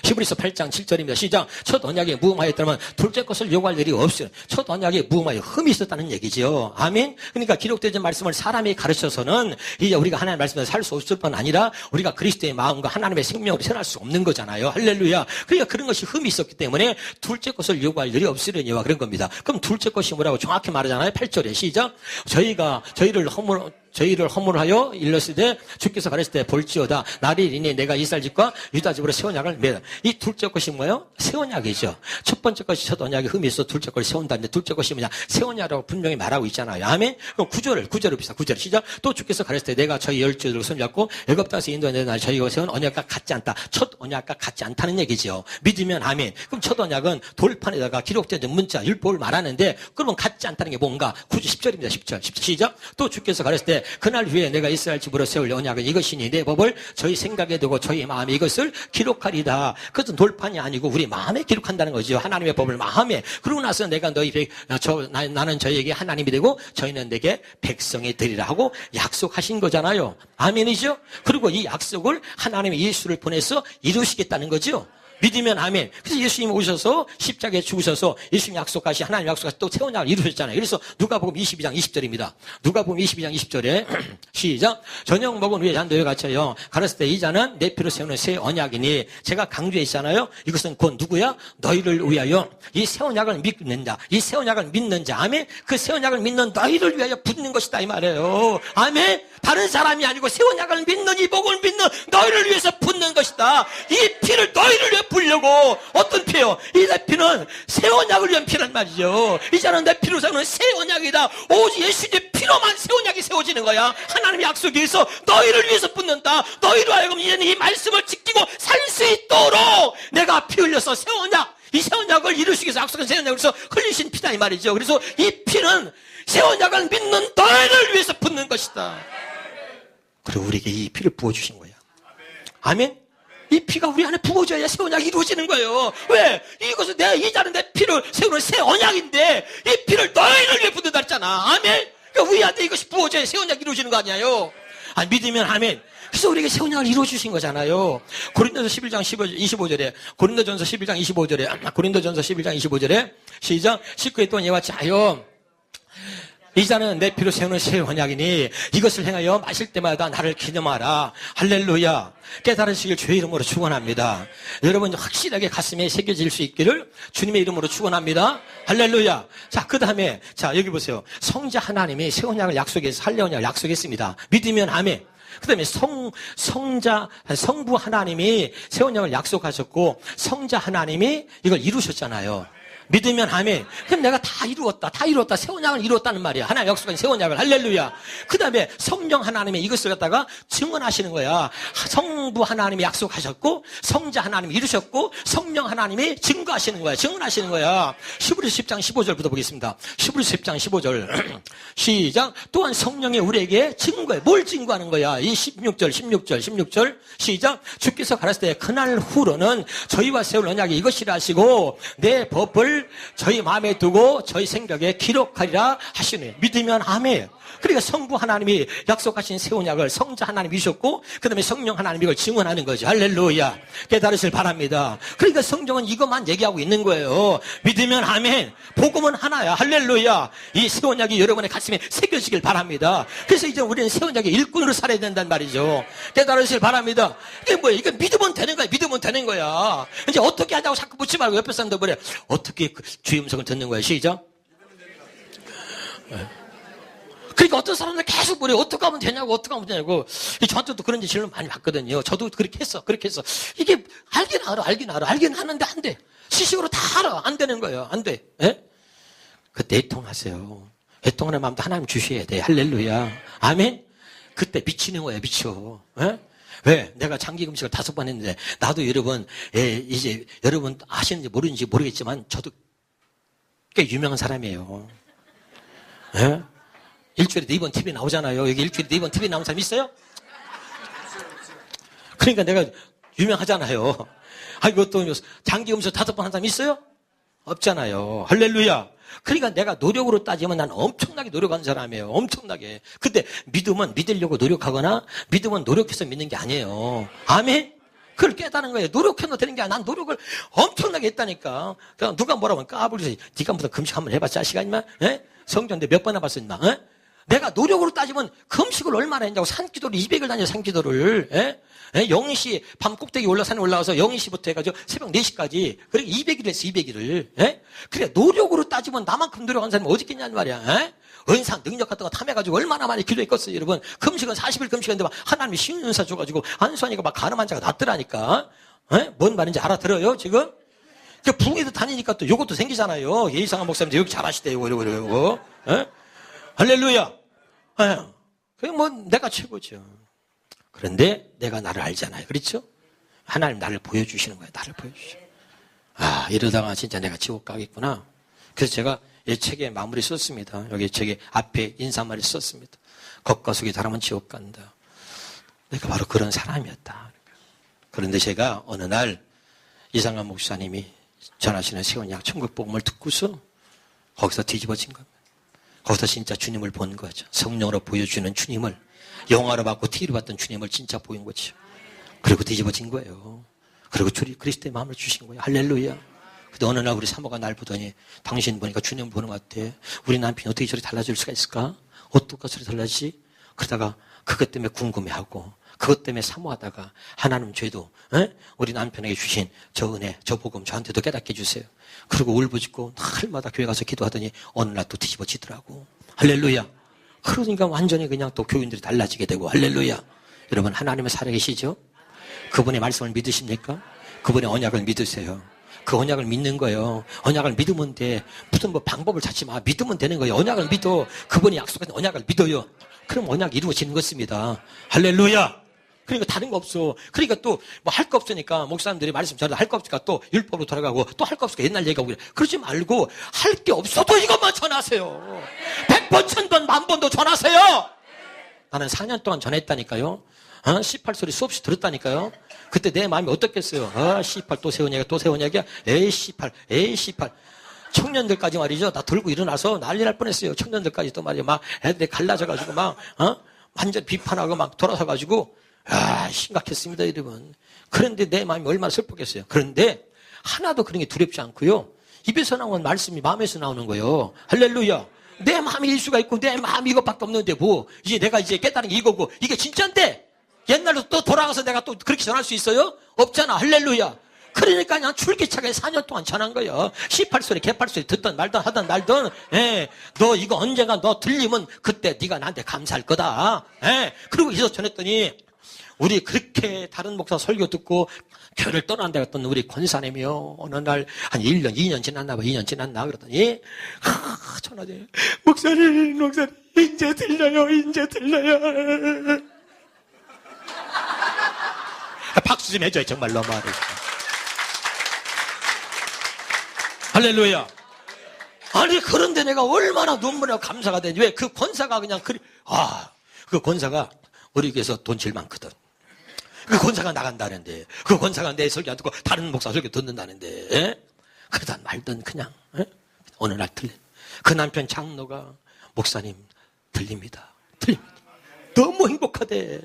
히브리서 8장 7절입니다. 시작. 첫 언약에 무음하였다면 둘째 것을 요구할 일이 없어요. 첫 언약에 무음하여 흠이 있었다는 얘기죠. 아멘. 그러니까 기록되어진 말씀을 사람이 가르쳐서는 이제 우리가 하나님의 말씀을 살 수 없을 뿐 아니라 우리가 그리스도의 마음과 하나님의 생명으로 살아갈 수 없는 거잖아요. 할렐루야. 그러니까 그런 것이 흠이 있었기 때문에 둘째 것을 요구할 일이 없으려니와 그런 겁니다. 그럼 둘째 것이 뭐라고 정확히 말하잖아요. 8절에 시작. 저희를 허물하여 일렀으되 주께서 가르칠 때 볼지어다 날이 이르니 내가 이스라엘 집과 유다 집으로 새 언약을 맺어. 이 둘째 것이 뭐예요? 새 언약이죠. 첫 번째 것이 첫 언약에 흠이 있어 둘째 것을 세운다는데 둘째 것이 뭐냐? 새 언약이라고 분명히 말하고 있잖아요. 아멘. 그럼 구절을 봅시다. 9절 시작. 또 주께서 가르칠 때 내가 저희 열조들을 손잡고 애굽 땅에서 인도하는 날 저희가 세운 언약과 같지 않다. 첫 언약과 같지 않다는 얘기죠. 믿으면 아멘. 그럼 첫 언약은 돌판에다가 기록된 문자 율법을 말하는데 그러면 같지 않다는 게 뭔가? 9절 10절입니다. 10절 시작. 또 주께서 가르칠 때 그날 후에 내가 이스라엘 집으로 세울 언약은 이것이니 내 법을 저희 생각에 두고 저희 마음에 이것을 기록하리다. 그것은 돌판이 아니고 우리 마음에 기록한다는 거죠. 하나님의 법을 마음에. 그러고 나서 내가 나는 저희에게 하나님이 되고 저희는 내게 백성이 되리라 하고 약속하신 거잖아요. 아멘이죠? 그리고 이 약속을 하나님의 예수를 보내서 이루시겠다는 거죠. 믿으면 아멘. 그래서 예수님 오셔서 십자가에 죽으셔서 예수님 약속하신 하나님 약속하신 또 새 언약을 이루셨잖아요. 그래서 누가복음 22장 20절입니다. 누가복음 22장 20절에 시작. 저녁 먹은 후에 잔도에 갇혀요. 가르칠 때 이 잔은 내 피로 세우는 새 언약이니 제가 강조했잖아요. 이것은 곧 누구야? 너희를 위하여 이 새 언약을 믿는 자. 이 새 언약을 믿는 자. 아멘. 그 새 언약을 믿는 너희를 위하여 붙는 것이다 이 말이에요. 아멘. 다른 사람이 아니고 새 언약을 믿는 이 복을 믿는 너희를 위해서 붙는 것이다. 이 피를 너희를 위해 부려고. 어떤 피요? 이 내 피는 새 언약을 위한 피란 말이죠. 이제는 내 피로 세우는 새 언약이다. 오직 예수님의 피로만 새 언약이 세워지는 거야. 하나님의 약속에 의해서 너희를 위해서 붙는다. 너희로 하여금 이제는 이 말씀을 지키고 살 수 있도록 내가 피 흘려서 새 언약, 이 새 언약을 이루시기 위해서 약속한 새 언약을 위해서 흘리신 피다 이 말이죠. 그래서 이 피는 새 언약을 믿는 너희를 위해서 붙는 것이다. 그리고 우리에게 이 피를 부어주신 거야. 아멘. 이 피가 우리 안에 부어져야 새 언약이 이루어지는 거예요. 왜? 이것은 이 자는 내 피를 세우는 새 언약인데 이 피를 너희를 위해 붓는다 했잖아. 아멘. 그러니까 우리한테 이것이 부어져야 새 언약이 이루어지는 거 아니에요. 믿으면 아멘. 그래서 우리에게 새 언약을 이루어주신 거잖아요. 고린도서 11장 25절에 고린도전서 11장 25절에 고린도전서 11장 25절에 시작. 19회 동안 이와 같이 하여 이 잔은 내 피로 세우는 새 언약이니 이것을 행하여 마실 때마다 나를 기념하라. 할렐루야. 깨달으시길 주의 이름으로 축원합니다. 여러분 확실하게 가슴에 새겨질 수 있기를 주님의 이름으로 축원합니다. 할렐루야. 자, 그 다음에 자 여기 보세요. 성자 하나님이 새 언약을 약속해서 할례 언약을 약속했습니다. 믿으면 아멘. 그 다음에 성부 하나님이 새 언약을 약속하셨고 성자 하나님이 이걸 이루셨잖아요. 믿으면 아멘. 그럼 내가 다 이루었다. 새 언약을 이루었다는 말이야. 하나님 약속한 새 언약을. 할렐루야. 그 다음에 성령 하나님이 이것을 갖다가 증언하시는 거야. 성부 하나님이 약속하셨고 성자 하나님이 이루셨고 성령 하나님이 증거하시는 거야. 증언하시는 거야. 히브리서 10장 15절부터 보겠습니다. 히브리서 10장 15절 시작. 또한 성령이 우리에게 증거해. 뭘 증거하는 거야? 이 16절 시작. 주께서 가라사대 때 그날 후로는 저희와 세울 언약이 이것이라 하시고 내 법을 저희 마음에 두고 저희 생각에 기록하리라 하시네. 믿으면 아멘. 그러니까 성부 하나님이 약속하신 새 언약을 성자 하나님이 주셨고 그 다음에 성령 하나님이 이걸 증언하는 거죠. 할렐루야. 깨달으실 바랍니다. 그러니까 성경은 이것만 얘기하고 있는 거예요. 믿으면 아멘. 복음은 하나야. 할렐루야. 이 새 언약이 여러분의 가슴에 새겨지길 바랍니다. 그래서 이제 우리는 새 언약의 일꾼으로 살아야 된단 말이죠. 깨달으실 바랍니다. 이게 뭐예요? 이거 믿으면 되는 거야. 믿으면 되는 거야. 이제 어떻게 하자고 자꾸 묻지 말고 옆에 사람들 그래. 어떻게 주의 음성을 듣는 거야. 시작. 그러니까 어떤 사람들 계속 뭐래 어떻게 하면 되냐고 저한테도 그런 질문 많이 받거든요. 저도 그렇게 했어. 이게 알긴 하는데 안 돼. 지식으로 다 알아. 안 되는 거예요. 안 돼. 예? 그때 애통하세요. 애통하는 마음도 하나님 주셔야 돼. 할렐루야. 아멘. 그때 미치는 거예요. 미쳐. 예? 왜? 내가 장기 금식을 5번 했는데 나도 여러분 이제 여러분 아시는지 모르는지 모르겠지만 저도 꽤 유명한 사람이에요. 예? 일주일에 4번 TV 나오잖아요. 여기 일주일에 4번 TV 나온 사람 있어요? 그러니까 내가 유명하잖아요. 아, 이것도 장기 음식 5번 한 사람 있어요? 없잖아요. 할렐루야. 그러니까 내가 노력으로 따지면 난 엄청나게 노력한 사람이에요. 엄청나게. 근데 믿으면 믿으려고 노력하거나 믿으면 노력해서 믿는 게 아니에요. 아멘? 그걸 깨닫는 거예요. 노력해도 되는 게 아니라 난 노력을 엄청나게 했다니까. 그냥 누가 뭐라고 하면 까불면서 네가 무슨 금식 한번 해봤자 시간이면 성전대 몇 번 해봤어 임마. 내가 노력으로 따지면 금식을 얼마나 했냐고. 산기도를 200일 다녀 산기도를. 0시 밤 꼭대기 산에 올라가서 0시부터 해가지고 새벽 4시까지. 그리고 200일 했어 200일을. 그래 노력으로 따지면 나만큼 노력한 사람이 어디 있겠냐는 말이야. 은사 능력 같은 거 탐해가지고 얼마나 많이 기도했겠어요 여러분. 금식은 40일 금식했는데 막 하나님이 쉬운 은사 줘가지고 안수하니까 막 가늠한 자가 낫더라니까. 뭔 말인지 알아들어요 지금? 그 부흥회도 다니니까 또 요것도 생기잖아요. 예의상한 목사님들 여기 잘하시대요 이러고. 할렐루야. 그게 뭐 내가 최고죠. 그런데 내가 나를 알잖아요. 그렇죠? 하나님 나를 보여주시는 거예요. 나를 보여주시죠. 이러다가 진짜 내가 지옥 가겠구나. 그래서 제가 이 책에 마무리 썼습니다. 여기 책에 앞에 인사말을 썼습니다. 겉과 속이 다르면 지옥 간다. 내가 바로 그런 사람이었다. 그런데 제가 어느 날 이상한 목사님이 전하시는 새 언약 천국 복음을 듣고서 거기서 뒤집어진 겁니다. 거기서 진짜 주님을 본 거죠. 성령으로 보여주는 주님을, 영화로 받고 TV로 봤던 주님을 진짜 보인 거죠. 그리고 뒤집어진 거예요. 그리고 그리스도의 마음을 주신 거예요. 할렐루야. 근데 어느 날 우리 사모가 날 보더니 당신 보니까 주님 보는 것 같아. 우리 남편이 어떻게 저리 달라질 수가 있을까? 어떻게 저리 달라지지? 그러다가 그것 때문에 궁금해하고 그것 때문에 사모하다가 하나님 죄도 우리 남편에게 주신 저 은혜, 저 복음 저한테도 깨닫게 해주세요. 그리고 울부짖고 날마다 교회 가서 기도하더니 어느 날 또 뒤집어지더라고. 할렐루야. 그러니까 완전히 그냥 또 교인들이 달라지게 되고. 할렐루야. 여러분 하나님은 살아계시죠? 그분의 말씀을 믿으십니까? 그분의 언약을 믿으세요. 그 언약을 믿는 거예요. 언약을 믿으면 돼. 무슨 뭐 방법을 찾지 마. 믿으면 되는 거예요. 언약을 믿어. 그분이 약속한 언약을 믿어요. 그럼 언약이 이루어지는 것입니다. 할렐루야. 그러니까 다른 거 없어. 그러니까 또 뭐 할 거 없으니까 목사님들이 말씀 전해도 할 거 없으니까 또 율법으로 돌아가고 또 할 거 없으니까 옛날 얘기하고 그래. 그러지 말고 할 게 없어도 이것만 전하세요. 100번, 1000번, 10,000번도 전하세요. 나는 4년 동안 전했다니까요. 18소리 수없이 들었다니까요. 그때 내 마음이 어떻겠어요. 18 또 세운 얘기야, 또 세운 얘기야. 에이 18. 청년들까지 말이죠. 나 들고 일어나서 난리 날 뻔했어요. 청년들까지 또 말이야. 막 애들이 갈라져가지고 막 완전 비판하고 막 돌아서가지고 심각했습니다, 여러분. 그런데 내 마음이 얼마나 슬펐겠어요. 그런데 하나도 그런 게 두렵지 않고요. 입에서 나오는 말씀이 마음에서 나오는 거예요. 할렐루야. 내 마음이 일 수가 있고 내 마음이 이것밖에 없는데 뭐 이제 내가 이제 깨달은 게 이거고 이게 진짜인데 옛날로 또 돌아가서 내가 또 그렇게 전할 수 있어요? 없잖아. 할렐루야. 그러니까 그냥 줄기차게 4년 동안 전한 거예요. 시팔소리 개팔소리 듣던 말던 하던 말던 너 이거 언젠가 너 들리면 그때 네가 나한테 감사할 거다. 그리고 이서 전했더니 우리 그렇게 다른 목사 설교 듣고 교회를 떠난다 했던 우리 권사님이요. 어느 날 한 1년, 2년 지났나 봐. 2년 지났나 그러더니 전화돼. 목사님 이제 들려요. 박수 좀 해줘요. 정말로 말을. 할렐루야. 아니 그런데 내가 얼마나 눈물이 감사가 되지. 왜? 그 권사가 그냥 그 권사가 우리 교회에서 돈 제일 많거든. 그 권사가 나간다는데 그 권사가 내 설교 안 듣고 다른 목사 설교 듣는다는데 그러다 말든 그냥 어느 날 들려. 그 남편 장로가 목사님 들립니다. 너무 행복하대.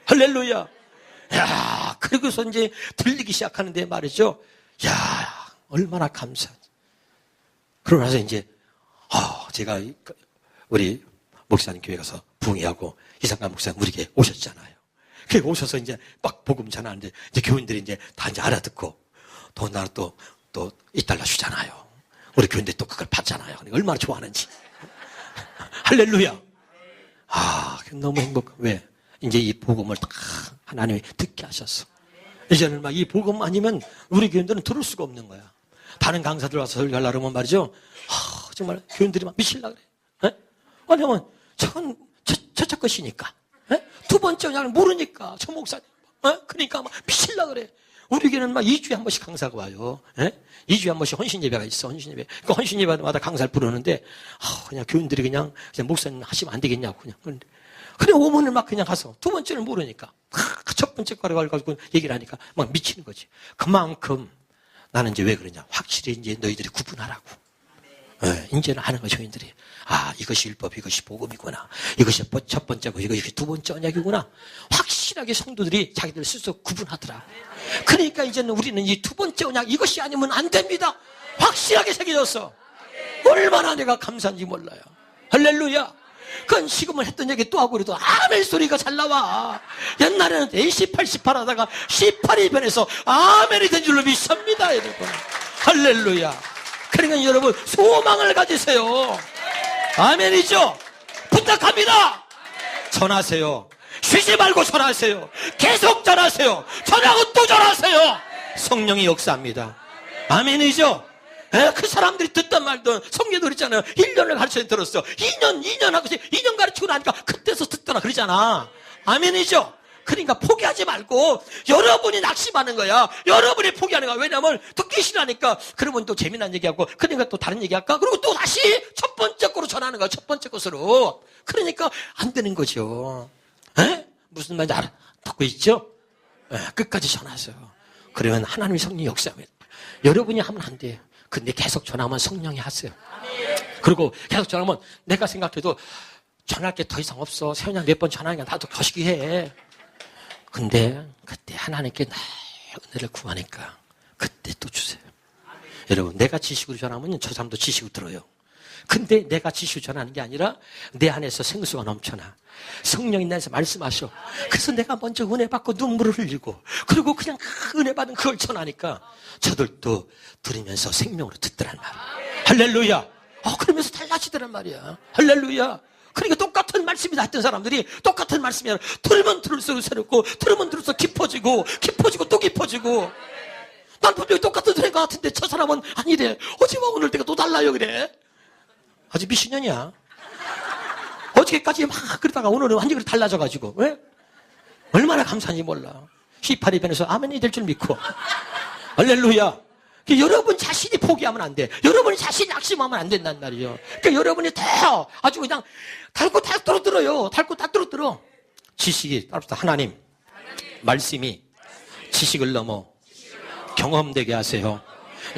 할렐루야. 야, 그러고서 이제 들리기 시작하는데 말이죠. 야, 얼마나 감사하지. 그러고 나서 이제 제가 우리 목사님 교회 가서 부흥회하고 이상관 목사님 우리 교회 오셨잖아요. 그 오셔서 이제 막 복음 전하는데 이제 교인들이 이제 다 이제 알아듣고 또 나를 또 $1 주잖아요. 우리 교인들이 또 그걸 받잖아요. 그러니까 얼마나 좋아하는지. 할렐루야. 너무 행복. 왜? 이제 이 복음을 다 하나님이 듣게 하셨어. 이제는 막 이 복음 아니면 우리 교인들은 들을 수가 없는 거야. 다른 강사들 와서 설교하려고 그러면 말이죠. 정말 교인들이 막 미칠라 그래. 왜냐면 저건 저쪽 것이니까. 두 번째 언약을 모르니까 저 목사님. 그러니까 막 미칠라 그래. 우리 교회는 막 2주에 한 번씩 강사가 와요. 2주에 한 번씩 헌신 예배가 있어. 헌신 예배. 그 헌신 예배마다 강사를 부르는데 그냥 교인들이 그냥 목사님 하시면 안 되겠냐고 그냥. 그냥 오면은 막 그냥 가서 두 번째는 모르니까 첫 번째 거를 가지고 얘기를 하니까 막 미치는 거지. 그만큼 나는 이제 왜 그러냐. 확실히 이제 너희들이 구분하라고. 이제는 하는 거죠, 교인들이. 이것이 율법, 이것이 복음이구나. 이것이 첫 번째고, 이것이 두 번째 언약이구나. 확실하게 성도들이 자기들 스스로 구분하더라. 그러니까 이제는 우리는 이 두 번째 언약, 이것이 아니면 안 됩니다. 확실하게 새겨졌어. 얼마나 내가 감사한지 몰라요. 할렐루야. 그건 지금은 했던 얘기 또 하고 그래도 아멘 소리가 잘 나와. 옛날에는 AC 88 하다가 C8이 변해서 아멘이 된 줄로 믿습니다, 여러분. 할렐루야. 그러니까 여러분 소망을 가지세요. 아멘이죠? 부탁합니다. 전하세요. 쉬지 말고 전하세요. 계속 전하세요. 전하고 또 전하세요. 성령이 역사합니다. 아멘이죠? 그 사람들이 듣던 말던 성경도 그랬잖아요. 1년을 가르쳐 들었어. 2년 하고 2년 가르치고 나니까 그때서 듣더라 그러잖아. 아멘이죠? 그러니까 포기하지 말고 여러분이 낙심하는 거야. 여러분이 포기하는 거야. 왜냐면 듣기 싫으니까 그러면 또 재미난 얘기하고 그러니까 또 다른 얘기할까? 그리고 또 다시 첫 번째 거로 전하는 거야. 첫 번째 것으로. 그러니까 안 되는 거죠. 무슨 말인지 듣고 있죠? 끝까지 전하세요. 그러면 하나님의 성령이 역사합니다. 여러분이 하면 안 돼요. 근데 계속 전하면 성령이 하세요. 그리고 계속 전하면 내가 생각해도 전할 게 더 이상 없어. 세원양 몇 번 전하니까 나도 거시기해. 근데 그때 하나님께 날 은혜를 구하니까 그때 또 주세요. 여러분 내가 지식으로 전하면 저 사람도 지식으로 들어요. 근데 내가 지식으로 전하는 게 아니라 내 안에서 생수가 넘쳐나. 성령이 나에서 말씀하셔. 그래서 내가 먼저 은혜 받고 눈물을 흘리고 그리고 그냥 그 은혜 받은 그걸 전하니까 저들도 들으면서 생명으로 듣더란 말이야. 할렐루야. 그러면서 달라지더란 말이야. 할렐루야. 그러니까 똑같은 말씀이 했던 사람들이 똑같은 말씀이 아니라 들으면 들을수록 새롭고 들으면 들을수록 깊어지고 또 깊어지고 난 분명히 똑같은 생각 같은데 저 사람은 아니래. 어제와 오늘 내가 또 달라요 그래. 아직 미신년이야. 어저께까지 막 그러다가 오늘은 완전히 달라져가지고 왜? 얼마나 감사한지 몰라. C8이 변해서 아멘이 될 줄 믿고. 할렐루야. 여러분 자신이 포기하면 안 돼. 여러분이 자신이 낙심하면 안 된단 말이에요. 그러니까 여러분이 다 아주 그냥 달고 닭도로 들어요. 달고 닭도로 들어. 지식이 따라서 하나님 말씀이 지식을 넘어 경험되게 하세요.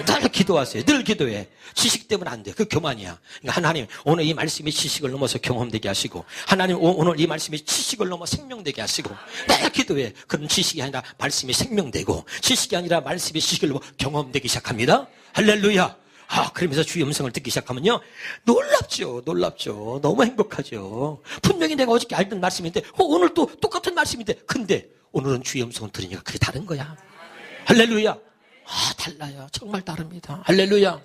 늘 기도하세요. 늘 기도해. 지식 때문에 안 돼. 그 교만이야. 그러니까 하나님 오늘 이 말씀이 지식을 넘어서 경험되게 하시고 하나님 오늘 이 말씀이 지식을 넘어 생명되게 하시고 늘 기도해. 그럼 지식이 아니라 말씀이 생명되고 지식이 아니라 말씀이 지식을 넘어 경험되기 시작합니다. 할렐루야. 그러면서 주의 음성을 듣기 시작하면요. 놀랍죠. 너무 행복하죠. 분명히 내가 어저께 알던 말씀인데, 오늘 또 똑같은 말씀인데, 근데 오늘은 주의 음성을 들으니까 그게 다른 거야. 할렐루야. 달라요. 정말 다릅니다. 할렐루야.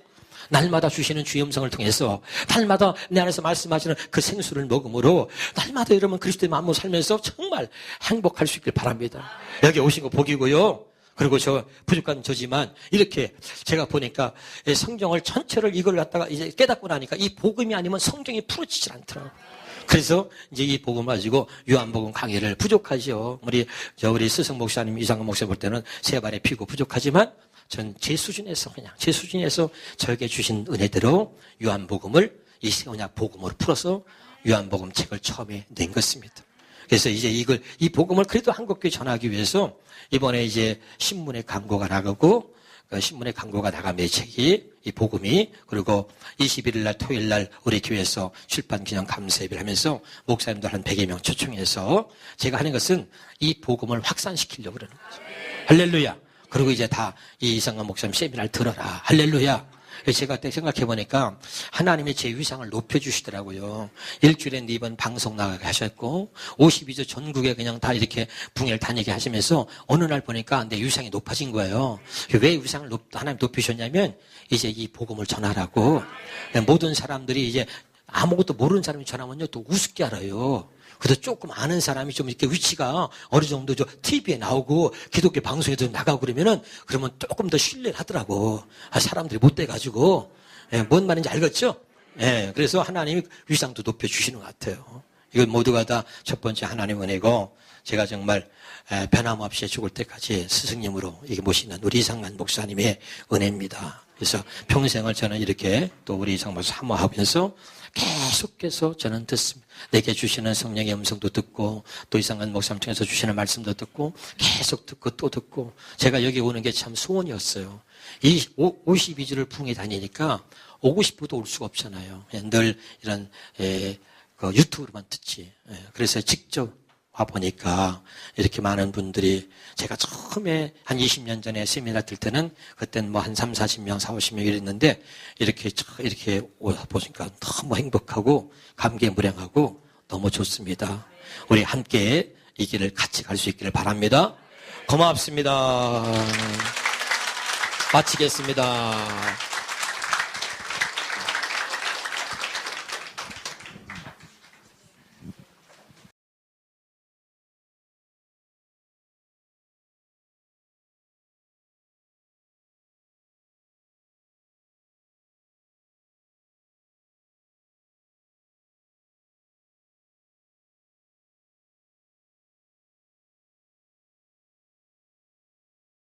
날마다 주시는 주의 음성을 통해서 날마다 내 안에서 말씀하시는 그 생수를 먹음으로 날마다 여러분 그리스도의 마음으로 살면서 정말 행복할 수 있길 바랍니다. 여기 오신 거 복이고요. 그리고 저 부족한 저지만 이렇게 제가 보니까 성경을 전체를 이걸 갖다가 이제 깨닫고 나니까 이 복음이 아니면 성경이 풀어지질 않더라고요. 그래서 이제 이 복음 가지고 요한복음 강의를 부족하죠. 우리 스승 목사님, 이상근 목사 볼 때는 세 발에 피고 부족하지만 전 제 수준에서 저에게 주신 은혜대로 요한복음을 이 세언약 복음으로 풀어서 요한복음 책을 처음에 낸 것입니다. 그래서 이제 이 복음을 그래도 한국교회 전하기 위해서 이번에 이제 신문에 광고가 나가고 신문에 광고가 나가면 책이 이 복음이 그리고 21일 날 토요일 날 우리 교회에서 출판 기념 감사 예배를 하면서 목사님들 한 100여 명 초청해서 제가 하는 것은 이 복음을 확산시키려고 그러는 거죠. 할렐루야. 그리고 이제 다 이 이상한 목사님 세미나를 들어라. 할렐루야. 제가 생각해 보니까 하나님이 제 위상을 높여주시더라고요. 일주일에 4번 방송 나가게 하셨고 52주 전국에 그냥 다 이렇게 붕해를 다니게 하시면서 어느 날 보니까 내 위상이 높아진 거예요. 왜 위상을 하나님 높이셨냐면 이제 이 복음을 전하라고. 모든 사람들이 이제 아무것도 모르는 사람이 전하면요 또 우습게 알아요. 그래도 조금 아는 사람이 좀 이렇게 위치가 어느 정도 TV에 나오고 기독교 방송에도 나가고 그러면 조금 더 신뢰를 하더라고. 사람들이 못 돼가지고. 뭔 말인지 알겠죠? 그래서 하나님이 위상도 높여주시는 것 같아요. 이건 모두가 다 첫 번째 하나님 은혜고, 제가 정말 변함없이 죽을 때까지 스승님으로 이게 모시는 우리 이상만 목사님의 은혜입니다. 그래서 평생을 저는 이렇게 또 우리 이상만 목사 사모하면서 계속해서 저는 듣습니다. 내게 주시는 성령의 음성도 듣고 또 이상한 목사님 통해서 주시는 말씀도 듣고 계속 듣고 또 듣고 제가 여기 오는 게 참 소원이었어요. 이 52주를 붕에 다니니까 오고 싶어도 올 수가 없잖아요. 그냥 늘 이런 유튜브로만 듣지. 그래서 직접 와보니까 이렇게 많은 분들이 제가 처음에 한 20년 전에 세미나 들 때는 그때는 한 3, 40명, 4, 50명 이랬는데 이렇게 보니까 너무 행복하고 감개무량하고 너무 좋습니다. 우리 함께 이 길을 같이 갈 수 있기를 바랍니다. 고맙습니다. 마치겠습니다.